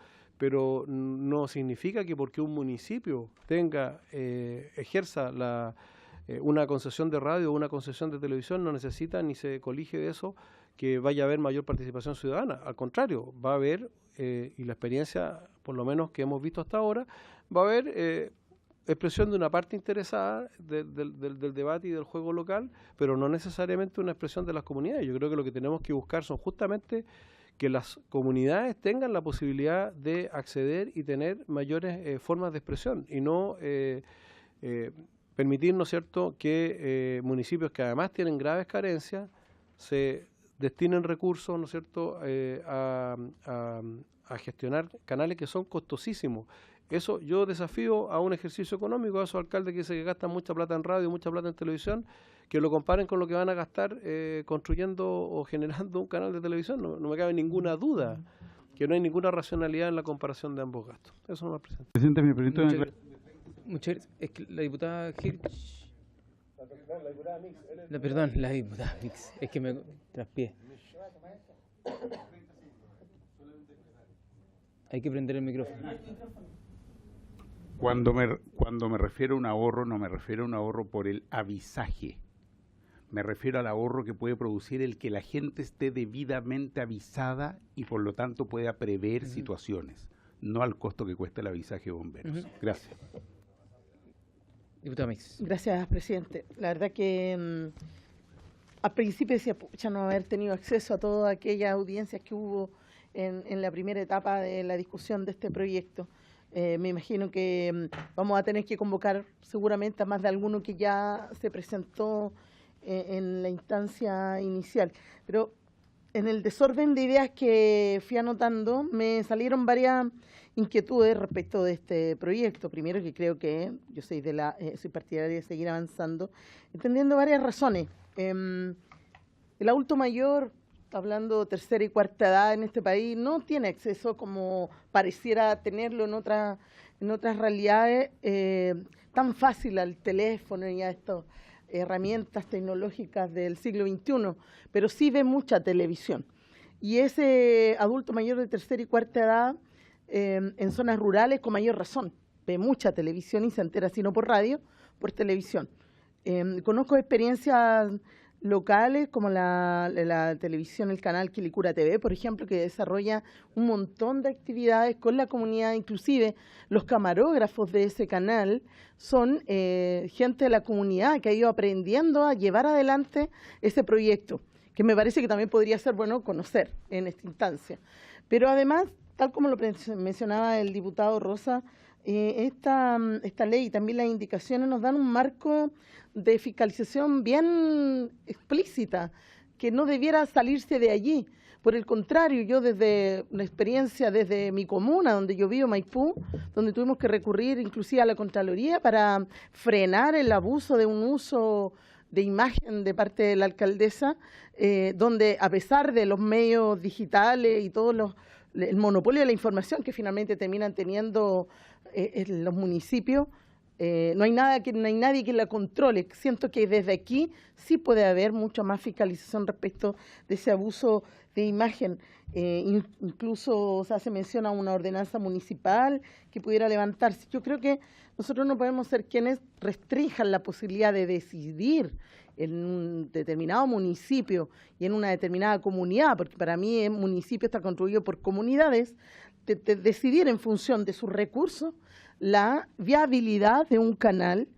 no significa que porque un municipio ejerza una concesión de radio o una concesión de televisión no necesita ni se colige de eso que vaya a haber mayor participación ciudadana. Al contrario, va a haber, y la experiencia por lo menos que hemos visto hasta ahora, va a haber expresión de una parte interesada del debate y del juego local, pero no necesariamente una expresión de las comunidades. Yo creo que lo que tenemos que buscar son justamente que las comunidades tengan la posibilidad de acceder y tener mayores formas de expresión y no permitir, ¿no es cierto?, que municipios que además tienen graves carencias se destinen recursos, ¿no es cierto?, a gestionar canales que son costosísimos. Eso yo desafío a un ejercicio económico a esos alcaldes que dicen que gastan mucha plata en radio, mucha plata en televisión, que lo comparen con lo que van a gastar construyendo o generando un canal de televisión. No me cabe ninguna duda que no hay ninguna racionalidad en la comparación de ambos gastos. Eso no es presidente. Presidente, me permito muchas gracias. Es que la diputada Hirsch... la diputada Mix. Es que me traspié. Hay que prender el micrófono. Cuando me refiero a un ahorro, no me refiero a un ahorro por el avisaje. Me refiero al ahorro que puede producir el que la gente esté debidamente avisada y por lo tanto pueda prever situaciones, no al costo que cuesta el avisaje de bomberos. Gracias. Diputada Mix. Gracias, presidente. La verdad que al principio decía, pucha, no haber tenido acceso a todas aquellas audiencias que hubo en la primera etapa de la discusión de este proyecto. Me imagino que vamos a tener que convocar seguramente a más de alguno que ya se presentó en la instancia inicial. Pero en el desorden de ideas que fui anotando me salieron varias inquietudes respecto de este proyecto. Primero, que creo que yo soy partidaria de seguir avanzando, entendiendo varias razones. El adulto mayor, hablando tercera y cuarta edad en este país, no tiene acceso como pareciera tenerlo en otras realidades tan fácil al teléfono y a estas herramientas tecnológicas del siglo XXI, pero sí ve mucha televisión. Y ese adulto mayor de tercera y cuarta edad en zonas rurales con mayor razón ve mucha televisión y se entera, si no por radio, por televisión. Conozco experiencias locales como la televisión, el canal Quilicura TV, por ejemplo, que desarrolla un montón de actividades con la comunidad. Inclusive los camarógrafos de ese canal son gente de la comunidad que ha ido aprendiendo a llevar adelante ese proyecto, que me parece que también podría ser bueno conocer en esta instancia. Pero además, tal como lo mencionaba el diputado Rosa, esta ley y también las indicaciones nos dan un marco de fiscalización bien explícita, que no debiera salirse de allí, Por el contrario, yo desde una experiencia desde mi comuna, donde yo vivo, Maipú, donde tuvimos que recurrir inclusive a la Contraloría para frenar el abuso de un uso de imagen de parte de la alcaldesa, donde a pesar de los medios digitales y todo el monopolio de la información que finalmente terminan teniendo los municipios, no hay nadie que la controle. Siento que desde aquí sí puede haber mucha más fiscalización respecto de ese abuso de imagen. Incluso se hace mención a una ordenanza municipal que pudiera levantarse. Yo creo que nosotros no podemos ser quienes restrinjan la posibilidad de decidir en un determinado municipio y en una determinada comunidad, porque para mí el municipio está construido por comunidades, de decidir en función de sus recursos la viabilidad de un canal.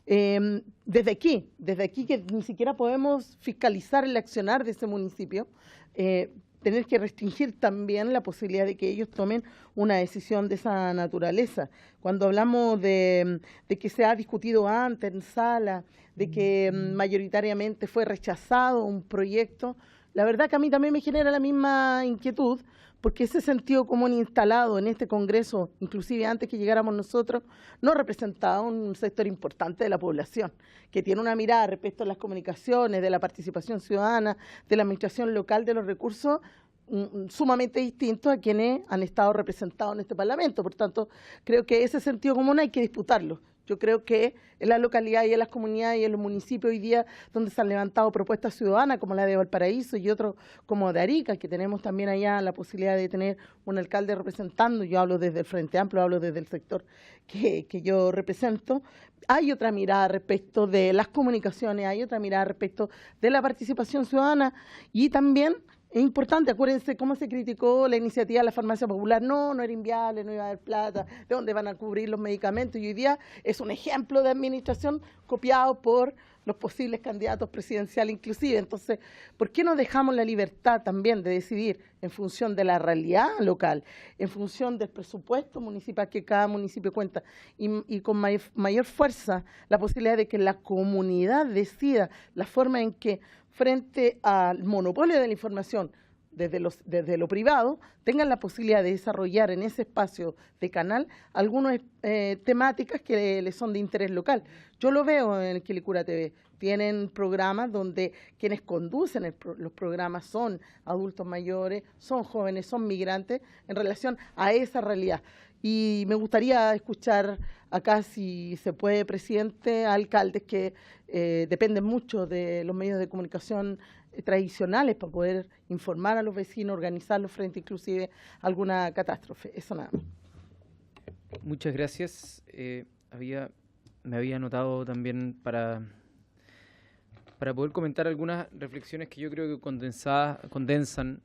Desde aquí que ni siquiera podemos fiscalizar el accionar de ese municipio, tener que restringir también la posibilidad de que ellos tomen una decisión de esa naturaleza. Cuando hablamos de que se ha discutido antes en sala, de que mayoritariamente fue rechazado un proyecto, la verdad que a mí también me genera la misma inquietud, porque ese sentido común instalado en este Congreso, inclusive antes que llegáramos nosotros, no representaba un sector importante de la población, que tiene una mirada respecto a las comunicaciones, de la participación ciudadana, de la administración local de los recursos, sumamente distintos a quienes han estado representados en este Parlamento. Por tanto, creo que ese sentido común hay que disputarlo. Yo creo que en la localidad y en las comunidades y en los municipios hoy día donde se han levantado propuestas ciudadanas como la de Valparaíso y otros como de Arica, que tenemos también allá la posibilidad de tener un alcalde representando, yo hablo desde el Frente Amplio, hablo desde el sector que yo represento, hay otra mirada respecto de las comunicaciones, hay otra mirada respecto de la participación ciudadana y también es importante, acuérdense cómo se criticó la iniciativa de la farmacia popular, no era inviable, no iba a haber plata, ¿de dónde van a cubrir los medicamentos? Y hoy día es un ejemplo de administración copiado por los posibles candidatos presidenciales inclusive. Entonces, ¿por qué no dejamos la libertad también de decidir en función de la realidad local, en función del presupuesto municipal que cada municipio cuenta y con mayor fuerza la posibilidad de que la comunidad decida la forma en que frente al monopolio de la información desde lo privado, tengan la posibilidad de desarrollar en ese espacio de canal algunas temáticas que les son de interés local. Yo lo veo en el Quilicura TV. Tienen programas donde quienes conducen los programas son adultos mayores, son jóvenes, son migrantes, en relación a esa realidad. Y me gustaría escuchar acá, si se puede, presidente, a alcaldes que dependen mucho de los medios de comunicación tradicionales para poder informar a los vecinos, organizarlos frente inclusive a alguna catástrofe. Eso nada más. Muchas gracias. Me había anotado también para poder comentar algunas reflexiones que yo creo que condensan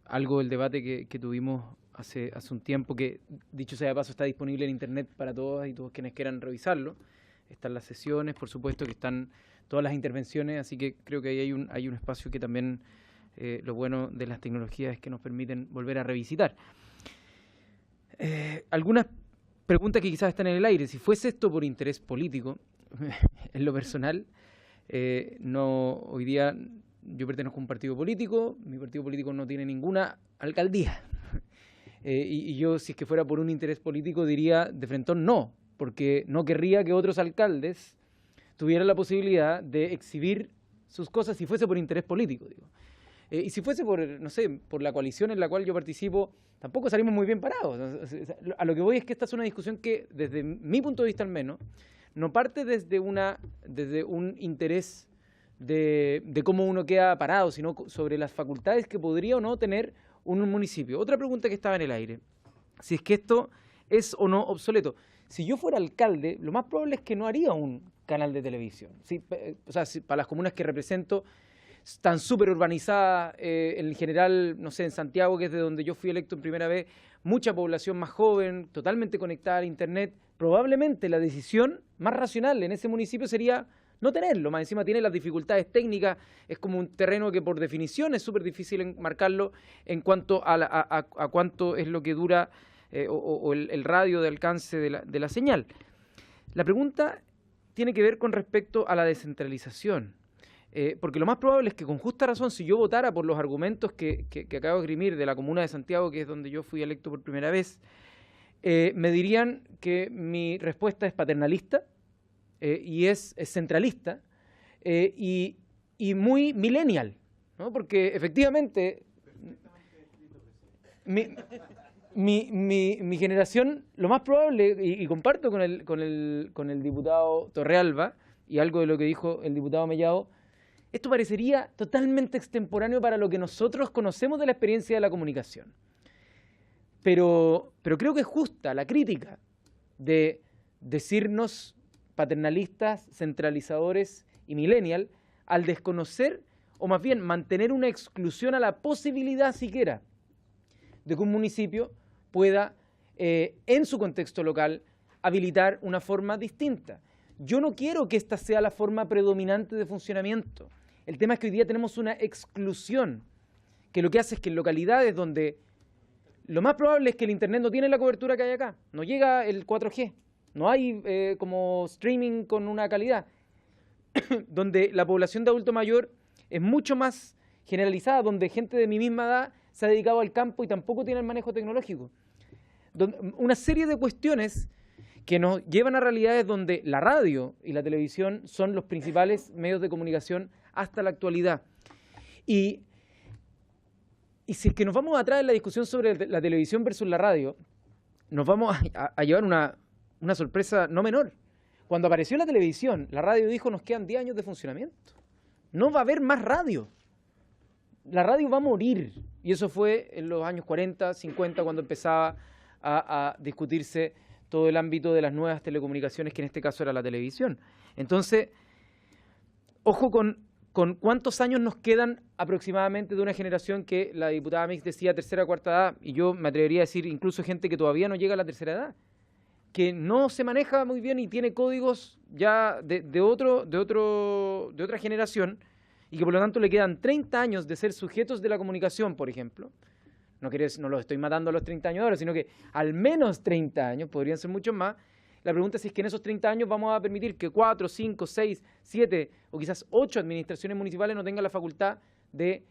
algo del debate que tuvimos hace un tiempo, que dicho sea de paso está disponible en internet para todos y todos quienes quieran revisarlo. Están las sesiones, por supuesto, que están todas las intervenciones, así que creo que ahí hay un espacio que también lo bueno de las tecnologías es que nos permiten volver a revisitar. Algunas preguntas que quizás están en el aire. Si fuese esto por interés político, en lo personal, hoy día yo pertenezco a un partido político, mi partido político no tiene ninguna alcaldía. Y yo, si es que fuera por un interés político, diría de frentón no, porque no querría que otros alcaldes tuvieran la posibilidad de exhibir sus cosas si fuese por interés político, digo. Y si fuese por, no sé, por la coalición en la cual yo participo, tampoco salimos muy bien parados. A lo que voy es que esta es una discusión que, desde mi punto de vista al menos, no parte desde un interés de cómo uno queda parado, sino sobre las facultades que podría o no tener un municipio. Otra pregunta que estaba en el aire, si es que esto es o no obsoleto. Si yo fuera alcalde, lo más probable es que no haría un canal de televisión. ¿Sí? O sea, para las comunas que represento, están súper urbanizadas, en general, no sé, en Santiago, que es de donde yo fui electo en primera vez, mucha población más joven, totalmente conectada al internet, probablemente la decisión más racional en ese municipio sería no tenerlo. Más encima tiene las dificultades técnicas, es como un terreno que por definición es súper difícil marcarlo en cuanto a cuánto es lo que dura el radio de alcance de la señal. La pregunta tiene que ver con respecto a la descentralización. porque lo más probable es que con justa razón, si yo votara por los argumentos que acabo de esgrimir de la Comuna de Santiago, que es donde yo fui electo por primera vez, me dirían que mi respuesta es paternalista y es centralista y muy millennial, ¿no? Porque efectivamente mi generación, lo más probable, y comparto con el diputado Torrealba y algo de lo que dijo el diputado Mellado, esto parecería totalmente extemporáneo para lo que nosotros conocemos de la experiencia de la comunicación. Pero creo que es justa la crítica de decirnos paternalistas, centralizadores y millennial al desconocer, o más bien mantener una exclusión a la posibilidad siquiera de que un municipio pueda, en su contexto local, habilitar una forma distinta. Yo no quiero que esta sea la forma predominante de funcionamiento. El tema es que hoy día tenemos una exclusión, que lo que hace es que en localidades donde lo más probable es que el Internet no tiene la cobertura que hay acá, no llega el 4G, no hay como streaming con una calidad, donde la población de adulto mayor es mucho más generalizada, donde gente de mi misma edad se ha dedicado al campo y tampoco tiene el manejo tecnológico. Una serie de cuestiones que nos llevan a realidades donde la radio y la televisión son los principales medios de comunicación hasta la actualidad. Y si es que nos vamos atrás en la discusión sobre la televisión versus la radio, nos vamos a llevar una sorpresa no menor. Cuando apareció la televisión, la radio dijo: nos quedan 10 años de funcionamiento. No va a haber más radio. La radio va a morir. Y eso fue en los años 40, 50, cuando empezaba a discutirse todo el ámbito de las nuevas telecomunicaciones, que en este caso era la televisión. Entonces, ojo con cuántos años nos quedan aproximadamente de una generación que la diputada Mix decía tercera o cuarta edad, y yo me atrevería a decir incluso gente que todavía no llega a la tercera edad, que no se maneja muy bien y tiene códigos ya de otra generación, y que por lo tanto le quedan 30 años de ser sujetos de la comunicación, por ejemplo. No los estoy matando a los 30 años ahora, sino que al menos 30 años, podrían ser muchos más. La pregunta es si es que en esos 30 años vamos a permitir que 4, 5, 6, 7 o quizás 8 administraciones municipales no tengan la facultad de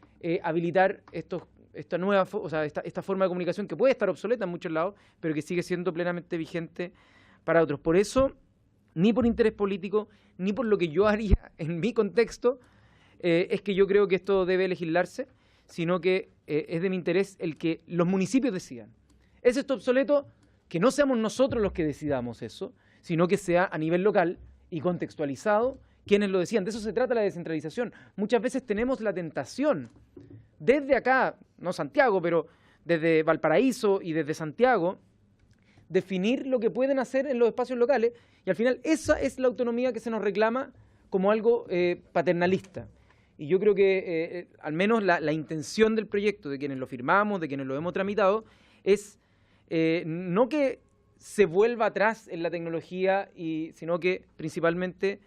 habilitar esta nueva, o sea, esta forma de comunicación que puede estar obsoleta en muchos lados, pero que sigue siendo plenamente vigente para otros. Por eso, ni por interés político, ni por lo que yo haría en mi contexto, es que yo creo que esto debe legislarse, sino que es de mi interés el que los municipios decidan. ¿Es esto obsoleto? Que no seamos nosotros los que decidamos eso, sino que sea a nivel local y contextualizado quienes lo decían. De eso se trata la descentralización. Muchas veces tenemos la tentación, desde acá, no Santiago, pero desde Valparaíso y desde Santiago, definir lo que pueden hacer en los espacios locales, y al final esa es la autonomía que se nos reclama como algo paternalista. Y yo creo que al menos la intención del proyecto, de quienes lo firmamos, de quienes lo hemos tramitado, es no que se vuelva atrás en la tecnología, sino que principalmente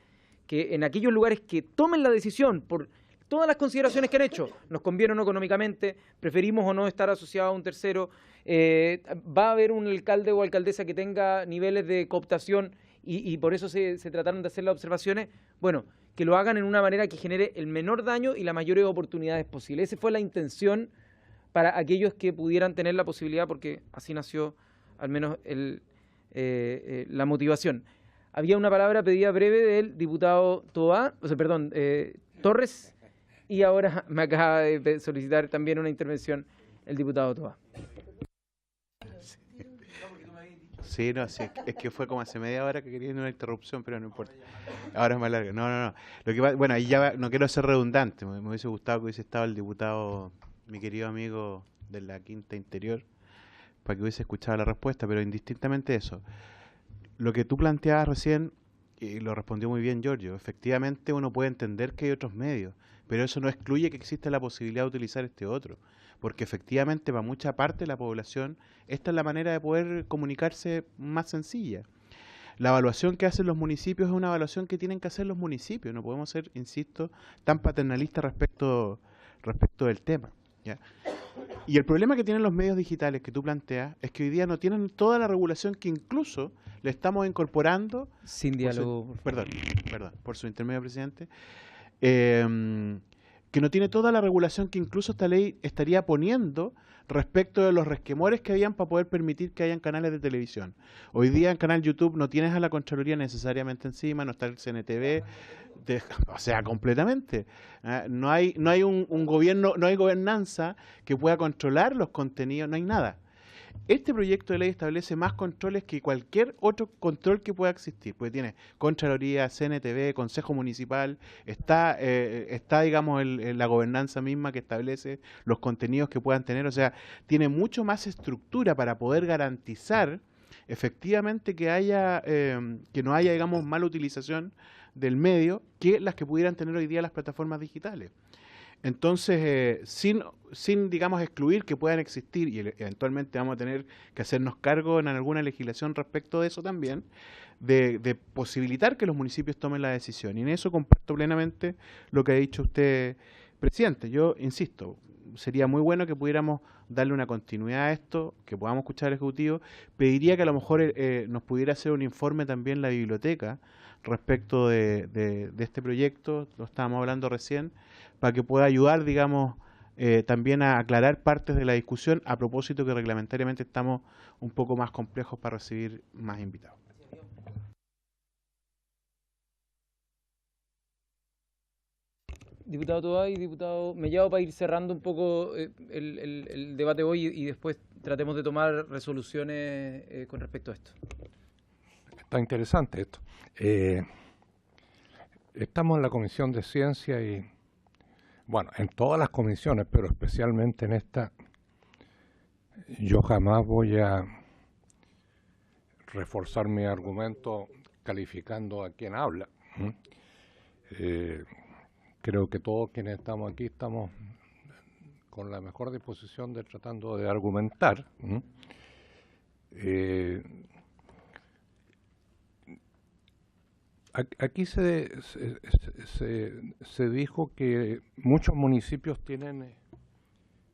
que en aquellos lugares que tomen la decisión por todas las consideraciones que han hecho, nos conviene o no económicamente, preferimos o no estar asociados a un tercero, va a haber un alcalde o alcaldesa que tenga niveles de cooptación y por eso se trataron de hacer las observaciones, bueno, que lo hagan en una manera que genere el menor daño y las mayores oportunidades posibles. Esa fue la intención para aquellos que pudieran tener la posibilidad, porque así nació al menos la motivación. Había una palabra pedida breve del diputado Torres, y ahora me acaba de solicitar también una intervención el diputado Toa. Sí, no, sí, es que fue como hace media hora que quería una interrupción, pero no importa. Ahora es más larga. No. Bueno, ahí ya no quiero ser redundante. Me hubiese gustado que hubiese estado el diputado, mi querido amigo de la Quinta Interior, para que hubiese escuchado la respuesta, pero indistintamente eso. Lo que tú planteabas recién, y lo respondió muy bien Giorgio, efectivamente uno puede entender que hay otros medios, pero eso no excluye que existe la posibilidad de utilizar este otro, porque efectivamente para mucha parte de la población esta es la manera de poder comunicarse más sencilla. La evaluación que hacen los municipios es una evaluación que tienen que hacer los municipios, no podemos ser, insisto, tan paternalistas respecto del tema, ¿ya? Y el problema que tienen los medios digitales que tú planteas es que hoy día no tienen toda la regulación que incluso le estamos incorporando. Sin diálogo. Perdón, por su intermedio, presidente. que no tiene toda la regulación que incluso esta ley estaría poniendo respecto de los resquemores que habían para poder permitir que hayan canales de televisión. Hoy día en canal YouTube no tienes a la Contraloría necesariamente encima, no está el CNTV, o sea, completamente. No hay un gobierno, no hay gobernanza que pueda controlar los contenidos, no hay nada. Este proyecto de ley establece más controles que cualquier otro control que pueda existir, porque tiene Contraloría, CNTV, Consejo Municipal, está digamos, la gobernanza misma que establece los contenidos que puedan tener, o sea, tiene mucho más estructura para poder garantizar efectivamente que no haya, digamos, mala utilización del medio que las que pudieran tener hoy día las plataformas digitales. Entonces, sin digamos, excluir que puedan existir, y eventualmente vamos a tener que hacernos cargo en alguna legislación respecto de eso también, de posibilitar que los municipios tomen la decisión. Y en eso comparto plenamente lo que ha dicho usted, presidente. Yo insisto, sería muy bueno que pudiéramos darle una continuidad a esto, que podamos escuchar al Ejecutivo. Pediría que a lo mejor nos pudiera hacer un informe también la biblioteca respecto de este proyecto, lo estábamos hablando recién, para que pueda ayudar, digamos, también a aclarar partes de la discusión, a propósito que reglamentariamente estamos un poco más complejos para recibir más invitados. Diputado Toá y diputado Mellado, para ir cerrando un poco el debate hoy y después tratemos de tomar resoluciones con respecto a esto. Está interesante esto. Estamos en la Comisión de Ciencia y, bueno, en todas las comisiones, pero especialmente en esta, yo jamás voy a reforzar mi argumento calificando a quien habla. Creo que todos quienes estamos aquí estamos con la mejor disposición de tratando de argumentar. Aquí se dijo que muchos municipios tienen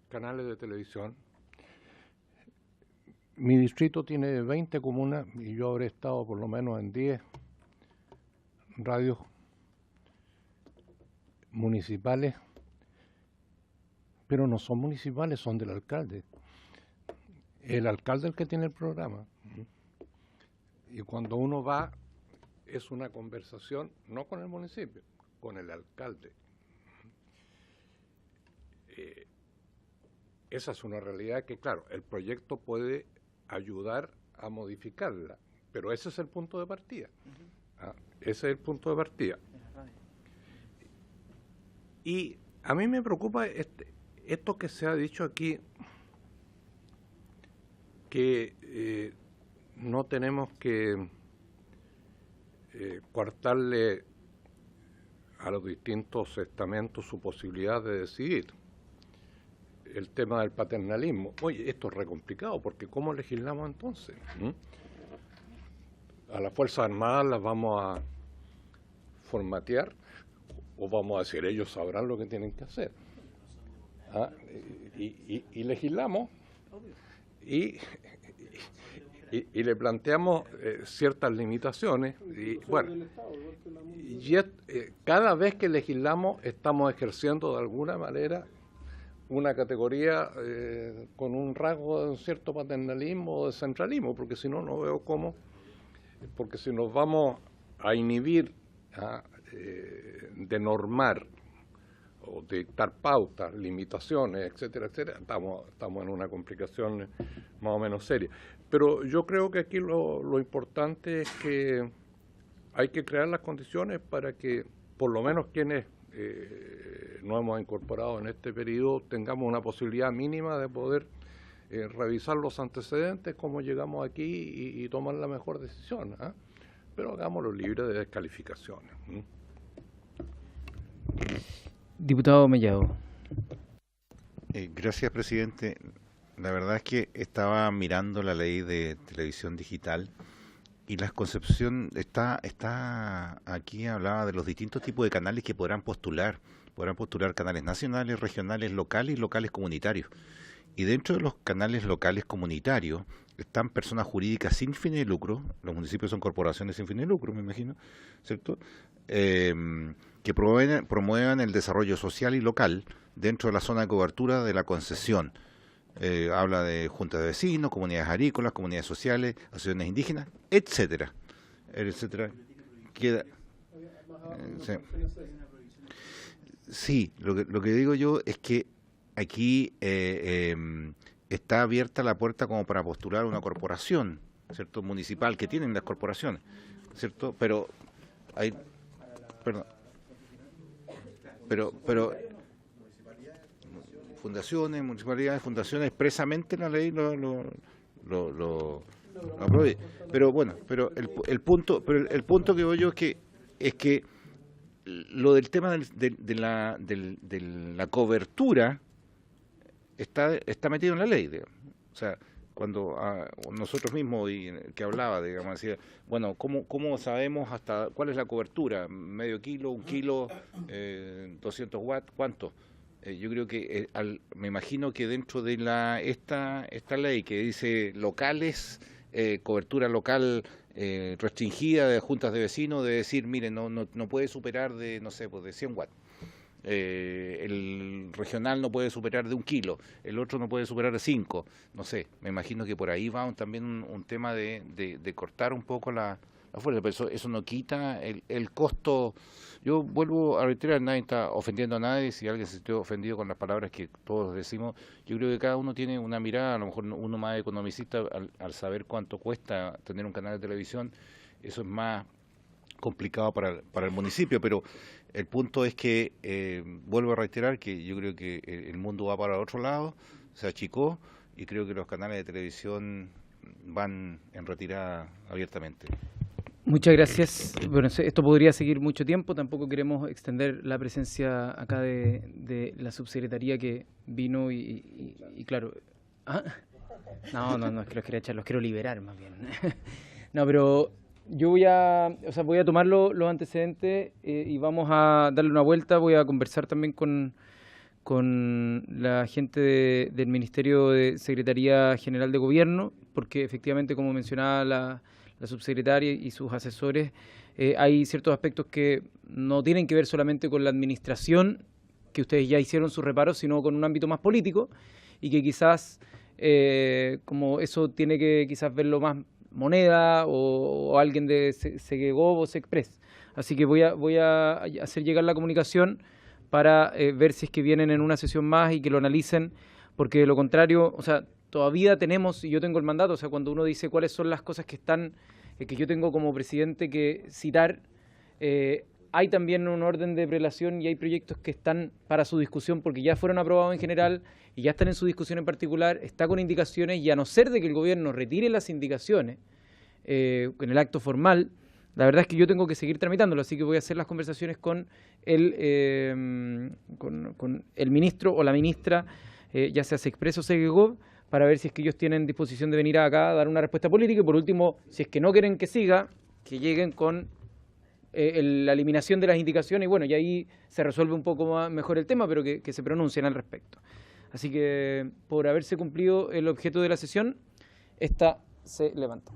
canales de televisión. Mi distrito tiene 20 comunas y yo habré estado por lo menos en 10 radios municipales, pero no son municipales, son del alcalde. El alcalde es el que tiene el programa. Y cuando uno va, es una conversación no con el municipio, con el alcalde. Esa es una realidad que, claro, el proyecto puede ayudar a modificarla, pero ese es el punto de partida. Ese es el punto de partida. Y a mí me preocupa esto que se ha dicho aquí, que no tenemos que coartarle a los distintos estamentos su posibilidad de decidir. El tema del paternalismo. Oye, esto es re complicado, porque ¿cómo legislamos entonces? ¿A las Fuerzas Armadas las vamos a formatear o vamos a decir ellos sabrán lo que tienen que hacer? Y legislamos y le planteamos ciertas limitaciones y bueno, cada vez que legislamos estamos ejerciendo de alguna manera una categoría con un rasgo de un cierto paternalismo o de centralismo, porque si no, no veo cómo, porque si nos vamos a inhibir de normar o de dictar pautas, limitaciones, etcétera, etcétera, estamos en una complicación más o menos seria. Pero yo creo que aquí lo importante es que hay que crear las condiciones para que por lo menos quienes nos hemos incorporado en este periodo tengamos una posibilidad mínima de poder revisar los antecedentes, cómo llegamos aquí y tomar la mejor decisión. Pero hagámoslo libre de descalificaciones. Diputado Mellado. Gracias, presidente. La verdad es que estaba mirando la ley de televisión digital y la concepción está aquí, hablaba de los distintos tipos de canales que podrán postular canales nacionales, regionales, locales y locales comunitarios. Y dentro de los canales locales comunitarios están personas jurídicas sin fines de lucro, los municipios son corporaciones sin fines de lucro, me imagino, ¿cierto? Que promuevan el desarrollo social y local dentro de la zona de cobertura de la concesión. Habla de juntas de vecinos, comunidades agrícolas, comunidades sociales, asociaciones indígenas, etcétera, etcétera. Queda, sí, lo que digo yo es que aquí está abierta la puerta como para postular una corporación, ¿cierto? Municipal, que tienen las corporaciones, ¿cierto? Pero hay, perdón, pero fundaciones, municipalidades, fundaciones, expresamente la ley lo apruebe. Pero bueno, pero el punto que voy yo es que lo del tema de la cobertura está metido en la ley, digamos. O sea, cuando nosotros mismos, y que hablaba, digamos, decía, bueno, ¿cómo sabemos hasta cuál es la cobertura? ¿Medio kilo, 1 kilo, 200 watts? ¿Cuánto? Yo creo que me imagino que dentro de esta ley que dice locales, cobertura local restringida de juntas de vecinos, de decir, miren, no puede superar de, no sé, pues de 100 watts. El regional no puede superar de 1 kilo, el otro no puede superar de 5, no sé, me imagino que por ahí va también un tema de cortar un poco la fuerza, pero eso no quita el costo. Yo vuelvo a reiterar, nadie está ofendiendo a nadie, si alguien se sintió ofendido con las palabras que todos decimos, yo creo que cada uno tiene una mirada, a lo mejor uno más economicista, al saber cuánto cuesta tener un canal de televisión, eso es más complicado para el municipio, pero el punto es que, vuelvo a reiterar que yo creo que el mundo va para otro lado, se achicó, y creo que los canales de televisión van en retirada abiertamente. Muchas gracias. Bueno, esto podría seguir mucho tiempo, tampoco queremos extender la presencia acá de la subsecretaría que vino y claro... ¿Ah? No, es que los quiero liberar más bien. No, pero yo voy a tomar los antecedentes y vamos a darle una vuelta, voy a conversar también con la gente del Ministerio de Secretaría General de Gobierno, porque efectivamente, como mencionaba la subsecretaria y sus asesores, hay ciertos aspectos que no tienen que ver solamente con la administración, que ustedes ya hicieron sus reparos, sino con un ámbito más político, y que quizás, como eso tiene que quizás verlo más Moneda o alguien de Segegov o Sexpress. Así que voy a hacer llegar la comunicación para ver si es que vienen en una sesión más y que lo analicen, porque de lo contrario, o sea, todavía tenemos, y yo tengo el mandato, o sea, cuando uno dice cuáles son las cosas que están, que yo tengo como presidente que citar, hay también un orden de prelación y hay proyectos que están para su discusión porque ya fueron aprobados en general y ya están en su discusión en particular, está con indicaciones, y a no ser de que el gobierno retire las indicaciones en el acto formal, la verdad es que yo tengo que seguir tramitándolo, así que voy a hacer las conversaciones con el ministro o la ministra, ya sea Sexpress o Segegov, para ver si es que ellos tienen disposición de venir acá a dar una respuesta política, y por último, si es que no quieren que siga, que lleguen con la eliminación de las indicaciones, y bueno, y ahí se resuelve un poco mejor el tema, pero que se pronuncien al respecto. Así que, por haberse cumplido el objeto de la sesión, esta se levanta.